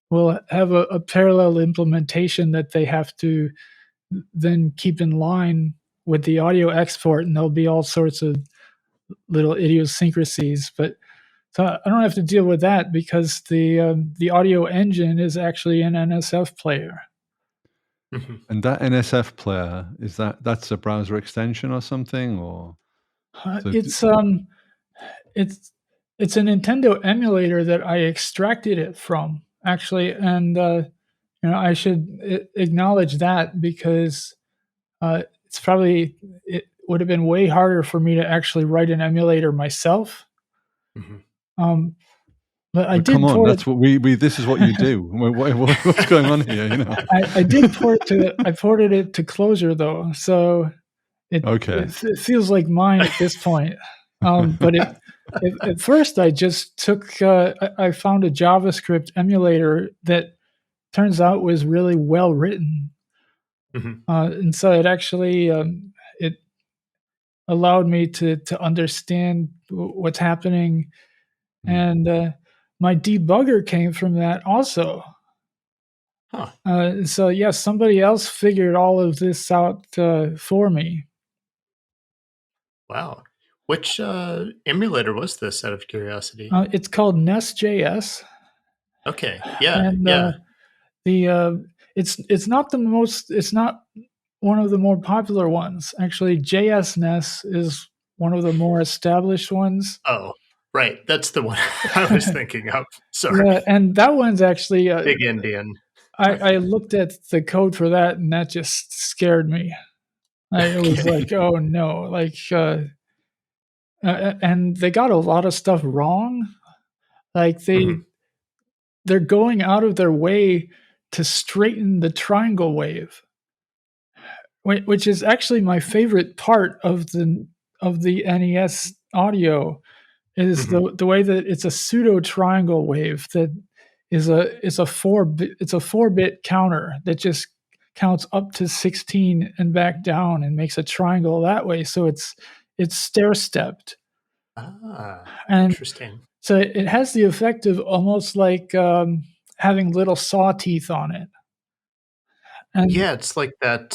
Will have a parallel implementation that they have to then keep in line with the audio export, and there'll be all sorts of little idiosyncrasies. But so I don't have to deal with that because the audio engine is actually an NSF player. Mhm. and that NSF player, that's a browser extension or something, or so It's it's a Nintendo emulator that I extracted it from, actually, and I should acknowledge that because it's probably it would have been way harder for me to actually write an emulator myself. Mhm. Um, but I but come did on, port it. that's what we this is what you do. What's going on here, you know? I did I ported it to Clojure though, so Okay. it feels like mine at this point. But at first I just took I found a JavaScript emulator that turns out was really well written, Mhm. and so it actually it allowed me to understand what's happening, Mm. and my debugger came from that also. Huh. So yes, somebody else figured all of this out for me. Wow. Which emulator was this, out of curiosity? It's called Nest.js, Okay, yeah, and yeah. it's not the most. It's not one of the more popular ones. Actually, JSNet is one of the more established ones. Oh, right. That's the one I was thinking of. Sorry, Yeah, and that one's actually. big Indian. I looked at the code for that, and that just scared me. It was Okay. like, oh no, like, and they got a lot of stuff wrong. Like Mhm. they're going out of their way to straighten the triangle wave, which is actually my favorite part of the NES audio is Mhm. the way that it's a pseudo triangle wave that is a 4-bit counter that just counts up to 16 and back down and makes a triangle that way. So it's stair stepped, Ah, and interesting. so it has the effect of almost like having little saw teeth on it. And Yeah, it's like that,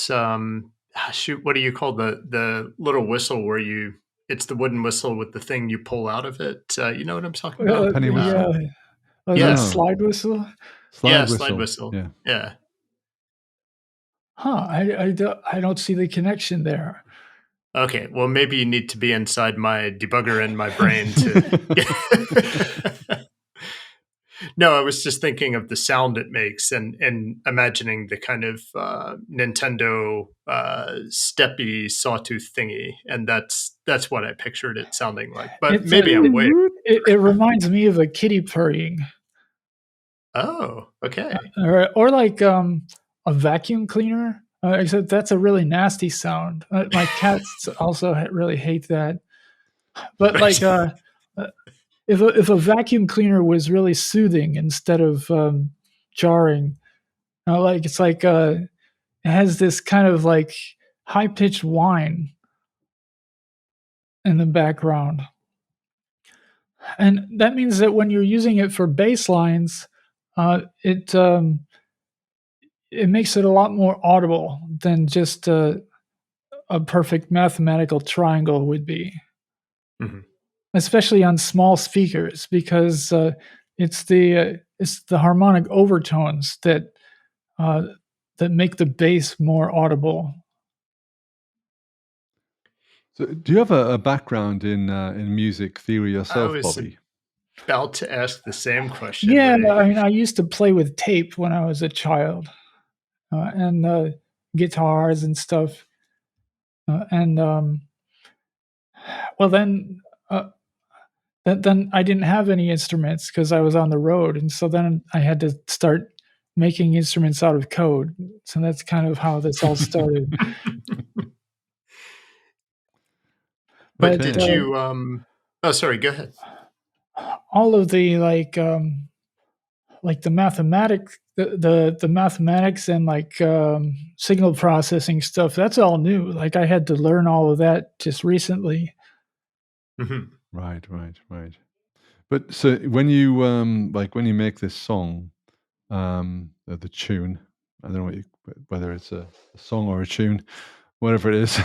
shoot, what do you call the little whistle where you it's the wooden whistle with the thing you pull out of it, you know what I'm talking about? Penny whistle? the Yeah, No, slide whistle. slide yeah, slide whistle. whistle. Yeah. Yeah. Huh? I don't see the connection there. Okay, well, maybe you need to be inside my debugger in my brain to No, I was just thinking of the sound it makes and imagining the kind of, Nintendo, steppy sawtooth thingy, and that's what I pictured it sounding like, but It's maybe I'm way it reminds me of a kitty purring, Oh, okay. or like a vacuum cleaner. Except that's a really nasty sound. My cats also really hate that. But like, Right. uh, if a vacuum cleaner was really soothing instead of jarring, like it's like it has this kind of like high pitched whine in the background, and that means that when you're using it for bass lines, it makes it a lot more audible than just a perfect mathematical triangle would be, Mhm. especially on small speakers, because it's the harmonic overtones uh, that make the bass more audible. So, do you have a background in music theory I yourself, was Bobby? about to ask the same question, Yeah, Ray. I mean, I used to play with tape when I was a child, and guitars and stuff, and well, uh, then I didn't have any instruments because I was on the road, and so then I had to start making instruments out of code. So that's kind of how this all started. But But Okay. did you, oh, sorry, go ahead. all of the like the mathematics and like signal processing stuff, that's all new. Like I had to learn all of that just recently. Mhm. Right, right, right. But so when you like when you make this song, the tune, I don't know whether it's a song or a tune, whatever it is,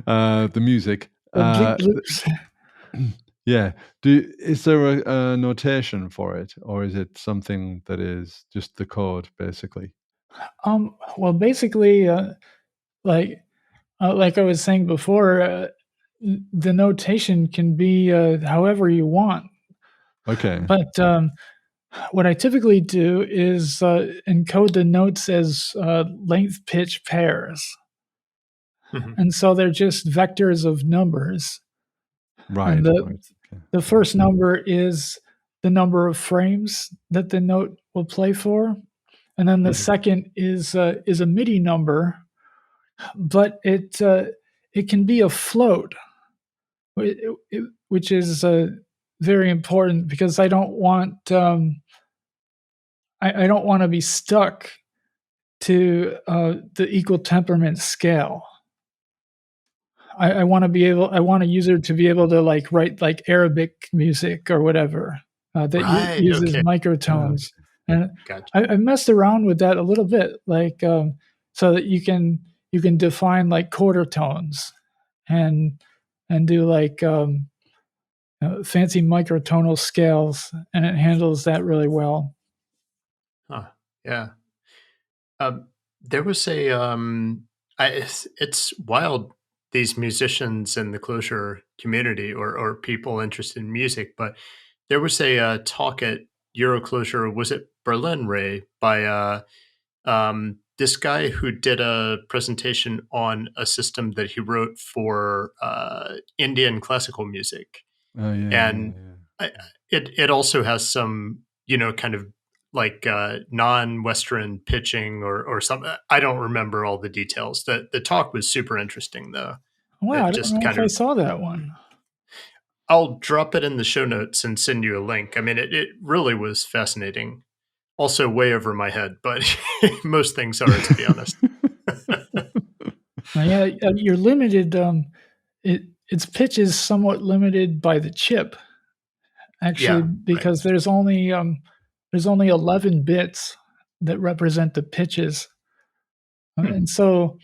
the music. The bleep bloops. Yeah. Is there a notation for it, or is it something that is just the code, basically? Well, basically, like I was saying before, the notation can be however you want. Okay. But what I typically do is encode the notes as length pitch pairs. Mhm. And so they're just vectors of numbers. And Right, right. Okay. the first number is the number of frames that the note will play for. And then the Mhm. second is a MIDI number, but it can be a float, which is very important because I don't want to be stuck to the equal temperament scale. I want to be able. I want a user to be able to like write like Arabic music or whatever that Right, uses okay. microtones, and Gotcha. I messed around with that a little bit, like so that you can define like quarter tones, and and do like fancy microtonal scales, and it handles that really well. Huh. Yeah. There was it's wild, these musicians in the Clojure community, or people interested in music, but there was a talk at Euroclosure, was it Berlin, Ray, by this guy who did a presentation on a system that he wrote for Indian classical music. Oh yeah, And it also has some, kind of like non-Western pitching or something. I don't remember all the details. The talk was super interesting though. Wow, It I don't just know kind if I of, saw that one. I'll drop it in the show notes and send you a link. I mean, it really was fascinating. Also way over my head, but most things are, to be honest. Yeah, you're limited. Its pitch is somewhat limited by the chip, actually, Yeah, right. because there's only 11 bits that represent the pitches, and so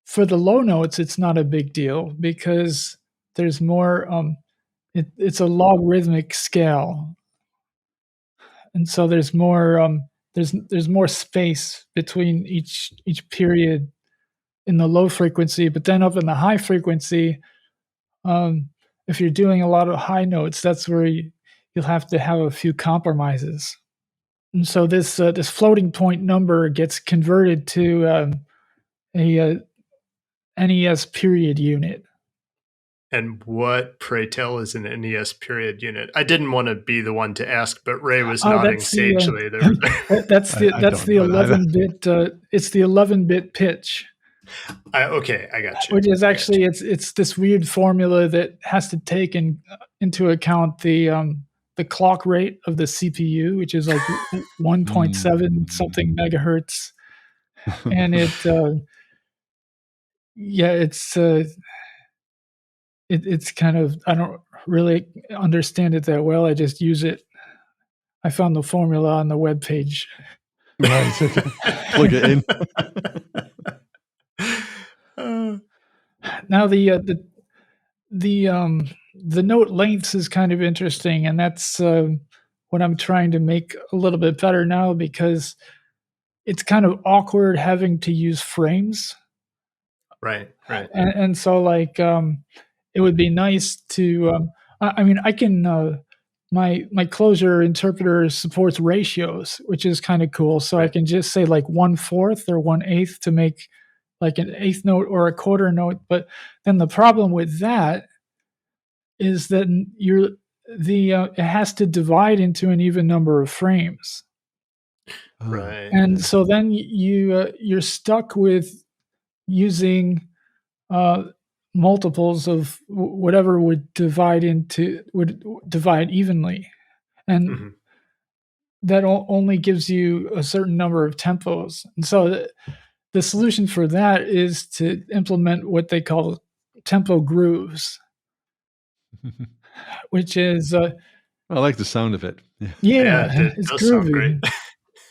for the low notes, it's not a big deal because there's more. It's a logarithmic scale, and so there's more. There's more space between each period in the low frequency, but then up in the high frequency, if you're doing a lot of high notes, that's where you'll have to have a few compromises. And so this floating point number gets converted to a NES period unit. And what, pray tell, is an NES period unit? I didn't want to be the one to ask, but Ray was nodding sagely. That's the 11-bit. It's the 11-bit pitch. Okay, I got you. Which is actually it's this weird formula that has to take into account the clock rate of the CPU, which is like 1.7 something megahertz, and it's kind of, I don't really understand it that well. I just use it. I found the formula on the web page. Right. Okay. Plug it in. Now the note lengths is kind of interesting, and that's what I'm trying to make a little bit better now, because it's kind of awkward having to use frames. Right. And so like it would be nice to I mean, I can my Clojure interpreter supports ratios, which is kind of cool. So I can just say like 1/4 or 1/8 to make like an eighth note or a quarter note. But then the problem with that is that it has to divide into an even number of frames. Right. And so then you're stuck with using multiples of whatever would divide evenly, and that only gives you a certain number of tempos. And so the solution for that is to implement what they call tempo grooves, which is I like the sound of it. Yeah, it's groovy.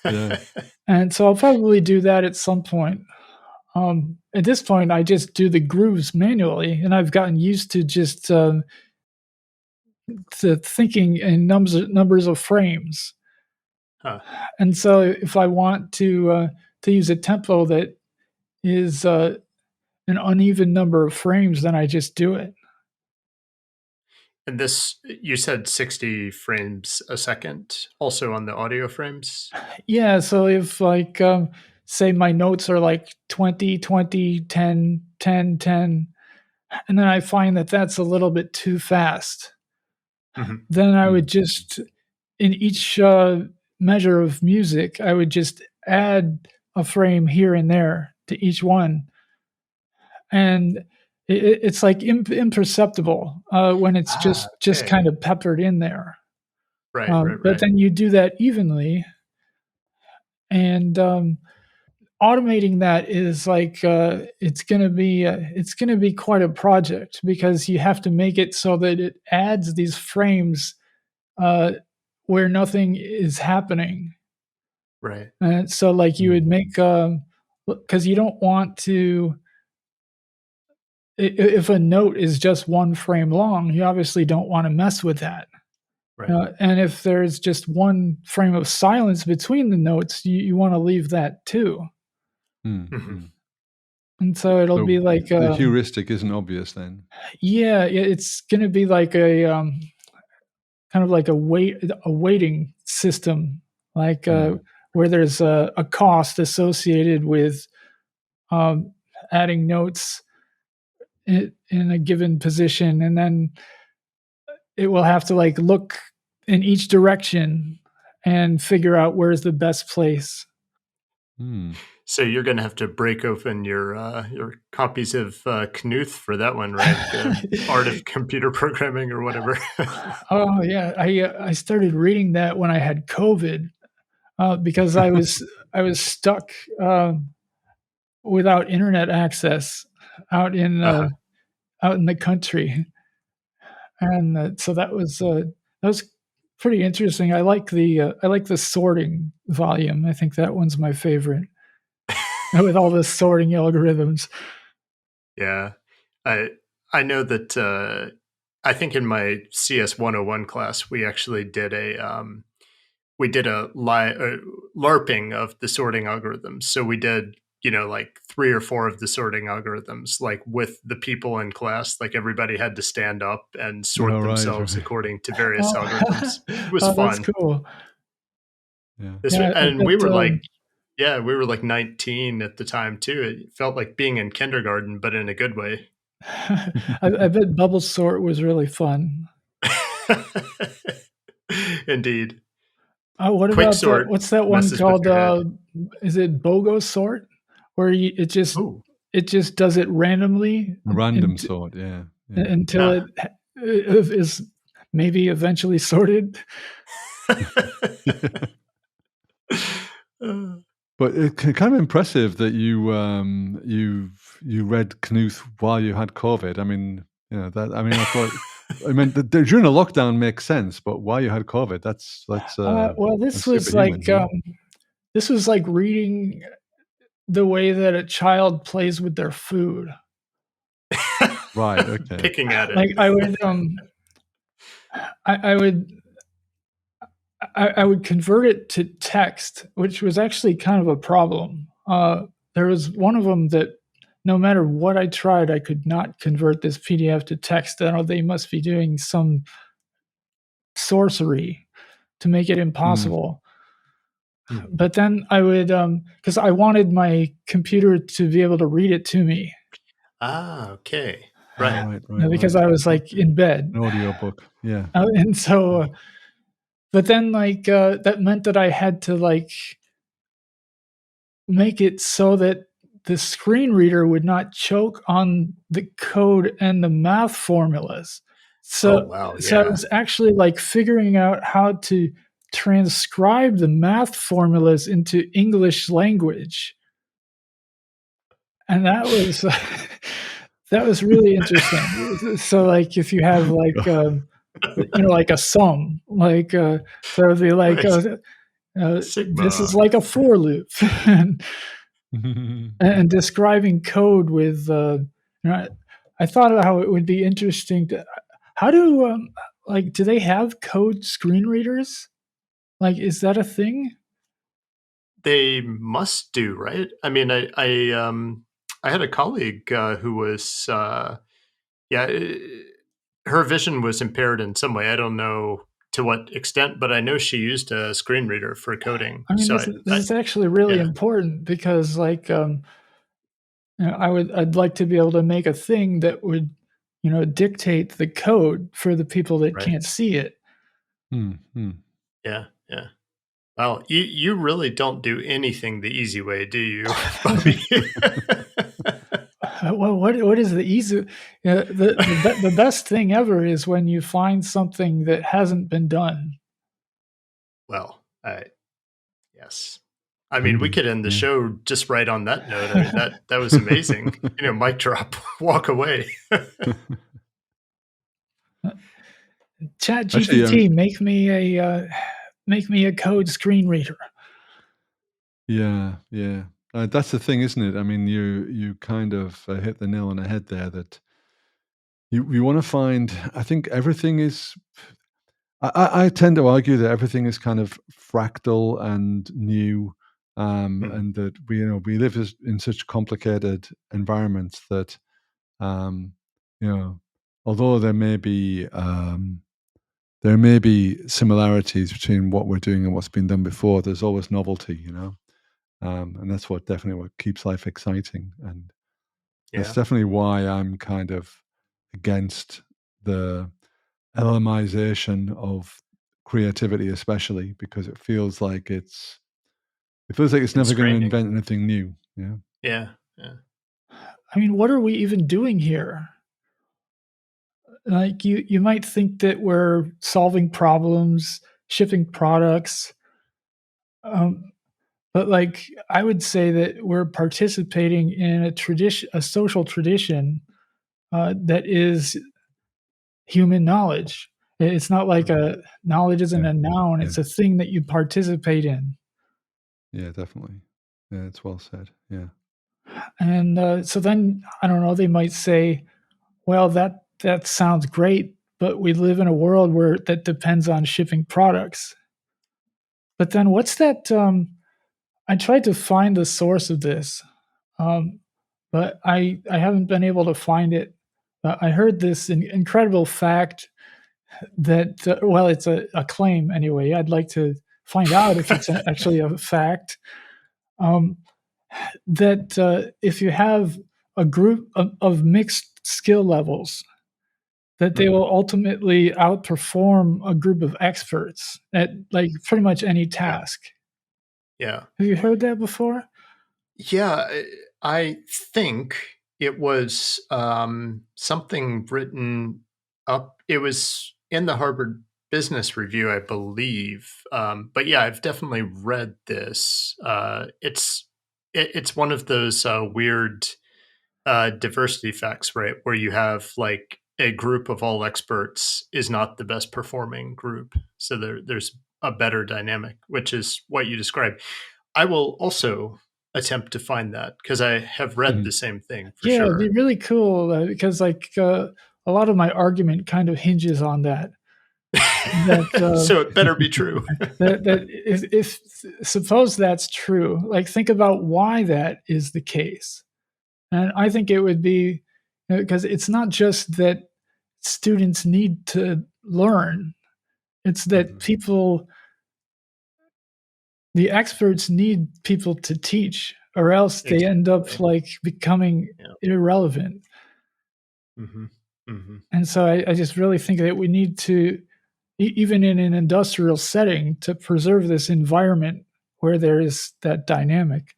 Yeah. And so I'll probably do that at some point. At this point, I just do the grooves manually, and I've gotten used to just to thinking in numbers of frames. And so if I want to use a tempo that is an uneven number of frames, then I just do it. And this, you said 60 frames a second, also on the audio frames? Yeah, so if like say my notes are like 20, 20, 10, 10, 10, and then I find that that's a little bit too fast, then I would just, in each measure of music, I would just add a frame here and there to each one. And it's like imperceptible when it's just kind of peppered in there. Right. But then you do that evenly, and automating that is like it's going to be quite a project, because you have to make it so that it adds these frames where nothing is happening. Right. So like you would make because you don't want to if a note is just 1 frame long, you obviously don't want to mess with that. Right. And if there's just 1 frame of silence between the notes, you want to leave that too. Mhm. And so it'll be like the heuristic isn't obvious then. Yeah, it's going to be like a kind of like a weighting system, like where there's a cost associated with adding notes in a given position, and then it will have to like look in each direction and figure out where's the best place. So you're going to have to break open your copies of Knuth for that one, right? The Art of Computer Programming or whatever. Oh yeah, I started reading that when I had COVID because I was stuck without internet access out in the country, and so that was pretty interesting. I like the sorting volume. I think that one's my favorite with all the sorting algorithms. Yeah, I know that. I think in my CS 101 class, we actually did a LARPing of the sorting algorithms. So we did, like 3 or 4 of the sorting algorithms, like with the people in class. Like everybody had to stand up and sort themselves according to various algorithms. It was fun. That's cool. Yeah. And we were like 19 at the time too. It felt like being in kindergarten, but in a good way. I bet bubble sort was really fun. Indeed. Oh, what Quick about sort what's that one called? Is it BOGO sort, where it just does it randomly? Random sort, yeah. Until it is maybe eventually sorted. But it's kind of impressive that you read Knuth while you had COVID. I mean, I thought. I mean, during a lockdown makes sense, but while you had COVID, that's well, this was like reading the way that a child plays with their food. Right. Okay. Picking at it. Like I would convert it to text, which was actually kind of a problem. There was one of them that no matter what I tried, I could not convert this PDF to text. I know they must be doing some sorcery to make it impossible. But then I would, because I wanted my computer to be able to read it to me. Ah, okay. Right. Because I was like in bed. An audiobook, yeah. And so, but then like that meant that I had to like make it so that the screen reader would not choke on the code and the math formulas. So, so I was actually like figuring out how to transcribe the math formulas into English language. And that was really interesting. So like if you have like like a sum, like so it'd be like this is like a for loop. And describing code with I thought how it would be interesting to how do do they have code screen readers? Like, is that a thing? They must do, right? I mean, I had a colleague who was her vision was impaired in some way. I don't know to what extent, but I know she used a screen reader for coding. I mean, so this is actually really important because like I'd like to be able to make a thing that would dictate the code for the people that can't see it. Yeah. Well, you really don't do anything the easy way, do you, Bobbi? Well, what is the easy? The best thing ever is when you find something that hasn't been done. Well, yes. I mean, we could end the show just right on that note. I mean, that was amazing. Mic drop, walk away. ChatGPT, make me a code screen reader. Yeah. That's the thing, isn't it? I mean, you kind of hit the nail on the head there. That you want to find. I think everything is. I tend to argue that everything is kind of fractal and new, and that we live in such complicated environments that although there may be similarities between what we're doing and what's been done before, there's always novelty, and that's definitely what keeps life exciting, and that's definitely why I'm kind of against the LMization of creativity, especially because it feels like it's never going to invent anything new. Yeah. I mean, what are we even doing here? Like you might think that we're solving problems, shipping products, but like I would say that we're participating in a social tradition that is human knowledge. It's not like a knowledge isn't a noun; it's a thing that you participate in. Yeah, definitely. Yeah, it's well said. Yeah. And so then I don't know. They might say, "Well, that sounds great, but we live in a world where that depends on shipping products." But then what's that? I tried to find the source of this, but I haven't been able to find it. I heard this incredible fact that well, it's a claim anyway. I'd like to find out if it's actually a fact. Um, that if you have a group of mixed skill levels, that they will ultimately outperform a group of experts at like pretty much any task. Yeah. Have you heard that before? Yeah, I think it was something written up. It was in the Harvard Business Review, I believe. But yeah, I've definitely read this. It's one of those weird diversity facts, right? Where you have like a group of all experts is not the best performing group. So there's a better dynamic, which is what you described. I will also attempt to find that because I have read the same thing for Yeah, it'd sure. be really cool because like a lot of my argument kind of hinges on that. So it better be true. That if suppose that's true, like think about why that is the case. And I think it would be because it's not just that students need to learn, it's that the experts need people to teach, or else they end up Exactly. like becoming Yeah. irrelevant. And so I just really think that we need to, even in an industrial setting, to preserve this environment where there is that dynamic.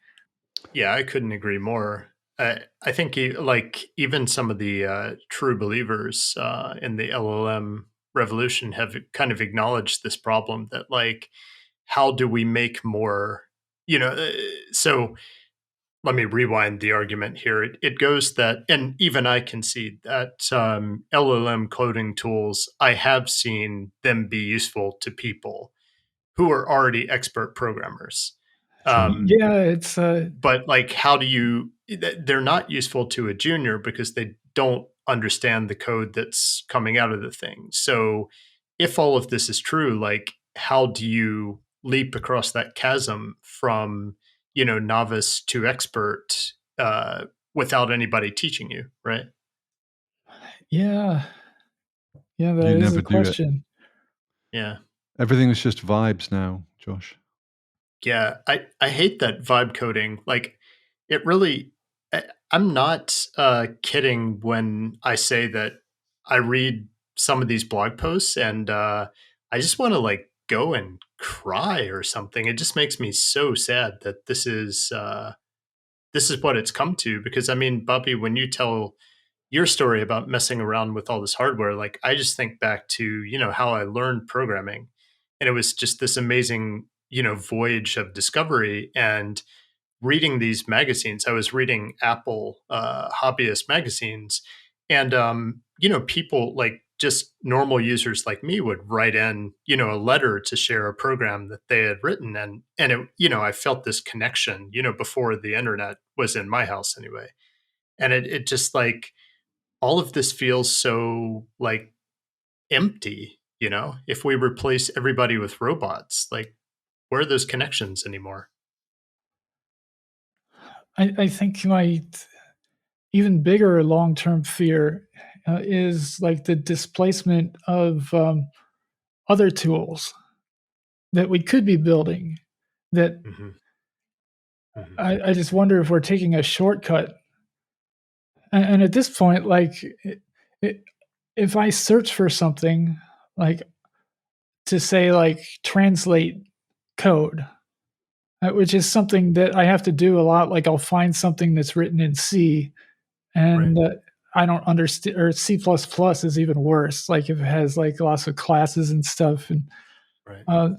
Yeah, I couldn't agree more. I think like even some of the true believers in the LLM revolution have kind of acknowledged this problem that like how do we make more so let me rewind the argument here. It goes that, and even I concede that LLM coding tools, I have seen them be useful to people who are already expert programmers. Yeah, it's But like, how do you, they're not useful to a junior because they don't understand the code that's coming out of the thing. So if all of this is true, like, how do you leap across that chasm from, novice to expert without anybody teaching you, right? yeah, yeah, that You is never a do it. question. Yeah. Everything is just vibes now, Josh. Yeah, I hate that vibe coding. Like, it really. I'm not kidding when I say that I read some of these blog posts and I just want to like go and cry or something. It just makes me so sad that this is what it's come to. Because I mean, Bobby, when you tell your story about messing around with all this hardware, like I just think back to, how I learned programming. And it was just this amazing, voyage of discovery and reading these magazines. I was reading Apple hobbyist magazines, and people like just normal users like me would write in, a letter to share a program that they had written, and it, I felt this connection, before the internet was in my house anyway, and it just like all of this feels so like empty, you know? If we replace everybody with robots, like where are those connections anymore? I think my even bigger long-term fear is like the displacement of other tools that we could be building that Hmm. Hmm. I just wonder if we're taking a shortcut. And at this point, like, it, if I search for something, like to say, like, translate code, which is something that I have to do a lot. Like, I'll find something that's written in C, Right. and I don't understand, or C plus plus is even worse. Like, if it has like lots of classes and stuff, and Right. uh,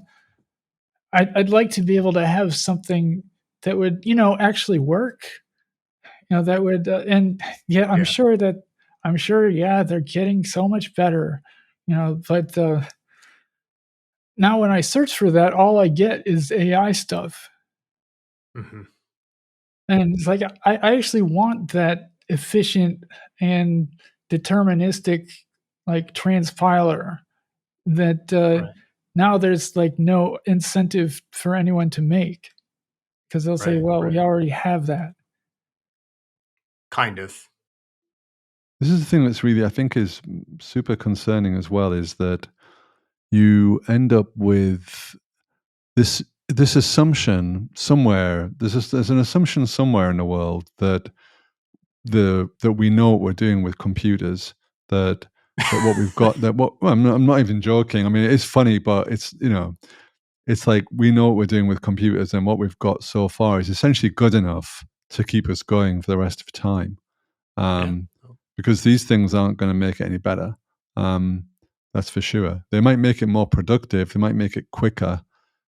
I'd like to be able to have something that would, actually work. That would, and yeah, Yeah. I'm sure, yeah, they're getting so much better, but now when I search for that, all I get is AI stuff. Hmm. And it's like I actually want that efficient and deterministic, like, transpiler that Right. now there's like no incentive for anyone to make, because they'll say, Right. well, Right. we already have that. Kind of. This is the thing that's really, I think, is super concerning as well, is that you end up with this assumption somewhere. There's an assumption somewhere in the world that that we know what we're doing with computers. That what we've got. That what well, I'm not even joking. I mean, it's funny, but it's it's like we know what we're doing with computers, and what we've got so far is essentially good enough to keep us going for the rest of time. Yeah. Um, because these things aren't going to make it any better. Um, that's for sure. They might make it more productive. They might make it quicker.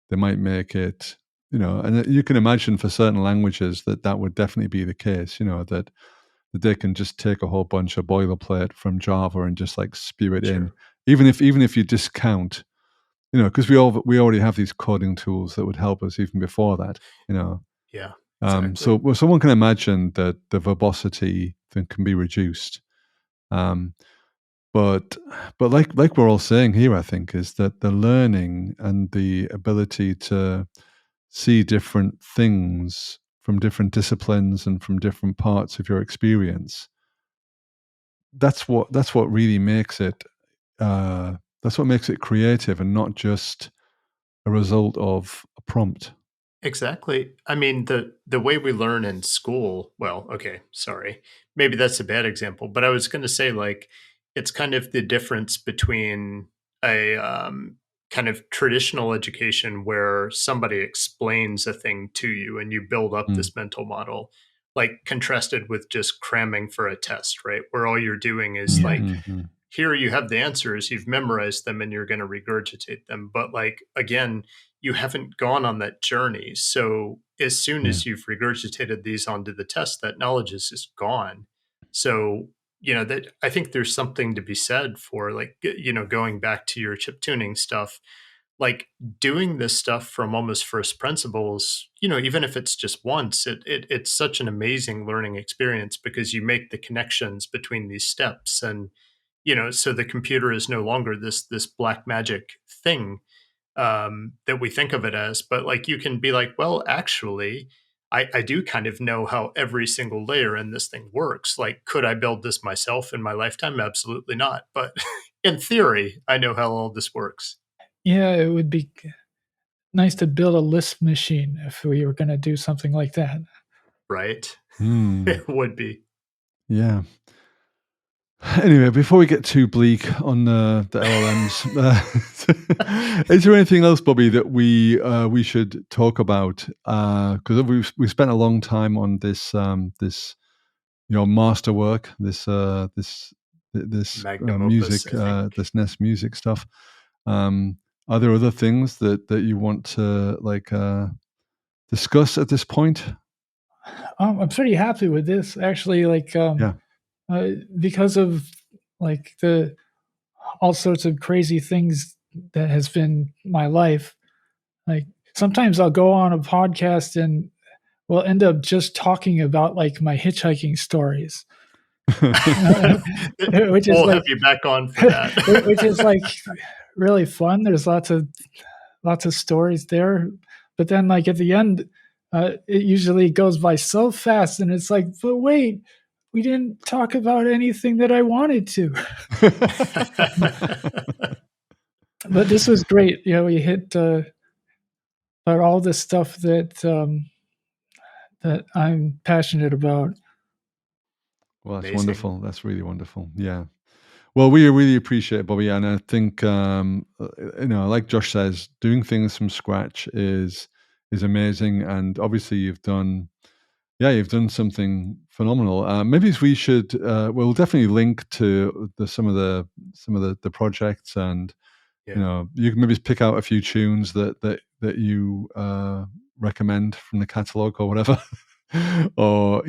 They might make it, and you can imagine for certain languages that would definitely be the case. That they can just take a whole bunch of boilerplate from Java and just like spew it in, Sure. even if you discount, because we already have these coding tools that would help us even before that, you know. Yeah. So Exactly. well, someone can imagine that the verbosity thing can be reduced. Um, but like we're all saying here, I think, is that the learning and the ability to see different things from different disciplines and from different parts of your experience, that's what really makes it that's what makes it creative and not just a result of a prompt. Exactly. I mean, the way we learn in school, well, okay, sorry. Maybe that's a bad example, but I was going to say like it's kind of the difference between a kind of traditional education where somebody explains a thing to you and you build up Mm. this mental model, like contrasted with just cramming for a test, right? Where all you're doing is Yeah. like Mm-hmm. here you have the answers, you've memorized them and you're going to regurgitate them. But like, again, you haven't gone on that journey. So as soon Yeah. as you've regurgitated these onto the test, that knowledge is just gone. So, that I think there's something to be said for like, going back to your chip tuning stuff, like doing this stuff from almost first principles, even if it's just once, it's such an amazing learning experience because you make the connections between these steps. And so the computer is no longer this black magic thing that we think of it as, but like you can be like, well, actually, I do kind of know how every single layer in this thing works. Like, could I build this myself in my lifetime? Absolutely not. But in theory, I know how all this works. Yeah, it would be nice to build a Lisp machine if we were going to do something like that. Right? Mm. It would be. Yeah. Anyway, before we get too bleak on the LLMs, is there anything else, Bobby, that we should talk about? Because we spent a long time on this masterwork, this Magnum opus, music, I think. this NES music stuff. Um, are there other things that you want to discuss at this point? I'm pretty happy with this, actually. Like, Yeah. because of like the all sorts of crazy things that has been my life. Like, sometimes I'll go on a podcast and we'll end up just talking about like my hitchhiking stories. which is We'll like have you back on for that. which is like really fun. There's lots of stories there, but then like at the end, it usually goes by so fast, and it's like, but wait, we didn't talk about anything that I wanted to. But this was great. You know, we hit about all the stuff that that I'm passionate about. Well, that's Amazing. wonderful. That's really wonderful. Yeah. Well, we really appreciate it, Bobbi, and I think like Josh says, doing things from scratch is amazing, and obviously you've done something phenomenal. Maybe we should we'll definitely link to some of the projects, and you can maybe pick out a few tunes that you recommend from the catalog or whatever, or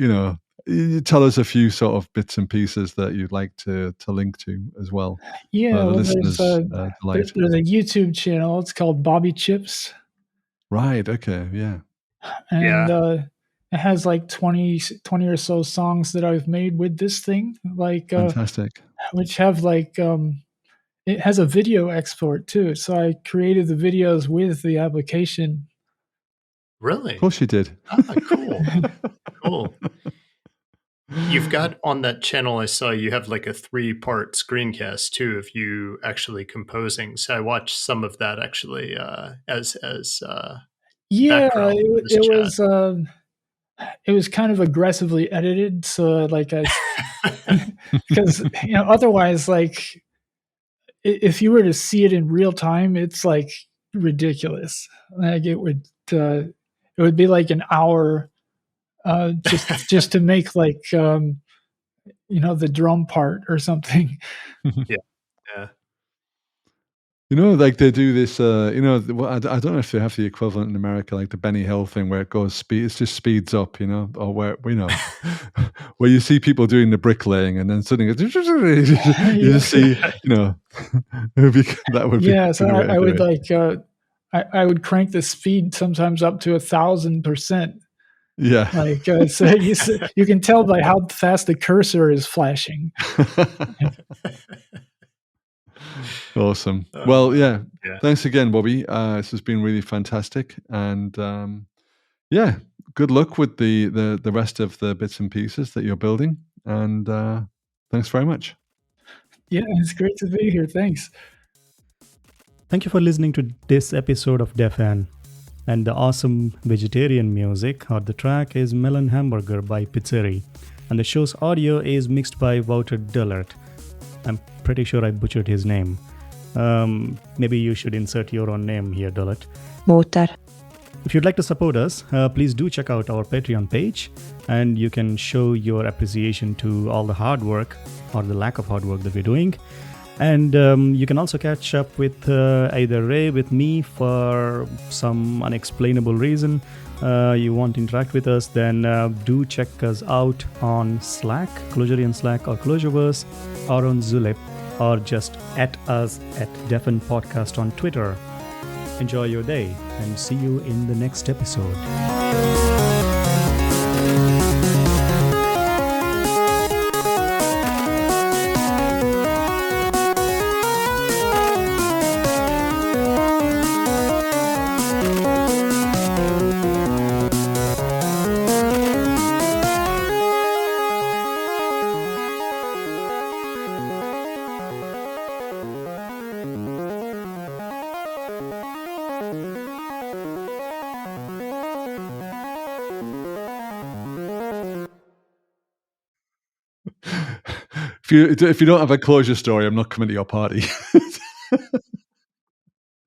you tell us a few sort of bits and pieces that you'd like to link to as well. Yeah, the well, listeners' delight. there's a YouTube channel. It's called Bobbi Chips, Right. Okay. Yeah. and it has like 20 or so songs that I've made with this thing, like Fantastic. which have like it has a video export too. So I created the videos with the application. Really? Of course you did. Cool. Cool. You've got on that channel, I saw you have like a 3-part screencast too of you actually composing. So I watched some of that actually as Yeah, background for this chat. it was kind of aggressively edited. So like because otherwise, like if you were to see it in real time, it's like ridiculous. Like it would be like an hour just to make like the drum part or something. Yeah. Like they do this, I don't know if they have the equivalent in America, like the Benny Hill thing where it just speeds up, or where, where you see people doing the bricklaying and then suddenly you just see, that would be. Yeah, so I would like, I would crank the speed sometimes up to 1,000%. Yeah. Like, so you can tell by how fast the cursor is flashing. Awesome. Well, yeah. Thanks again, Bobbi. This has been really fantastic, and good luck with the rest of the bits and pieces that you're building. And thanks very much. Yeah, it's great to be here. Thanks. Thank you for listening to this episode of DefN. And the awesome vegetarian music or the track is Melon Hamburger by Pizzeri. And the show's audio is mixed by Wouter Dullert. I'm pretty sure I butchered his name. Maybe you should insert your own name here, Dullert. Wouter. If you'd like to support us, please do check out our Patreon page, and you can show your appreciation to all the hard work or the lack of hard work that we're doing. And you can also catch up with either Ray, with me, for some unexplainable reason. You want to interact with us, then do check us out on Slack, Clojurian Slack or Clojureverse, or on Zulip, or just at us at DefN Podcast on Twitter. Enjoy your day and see you in the next episode. If you don't have a closure story, I'm not coming to your party.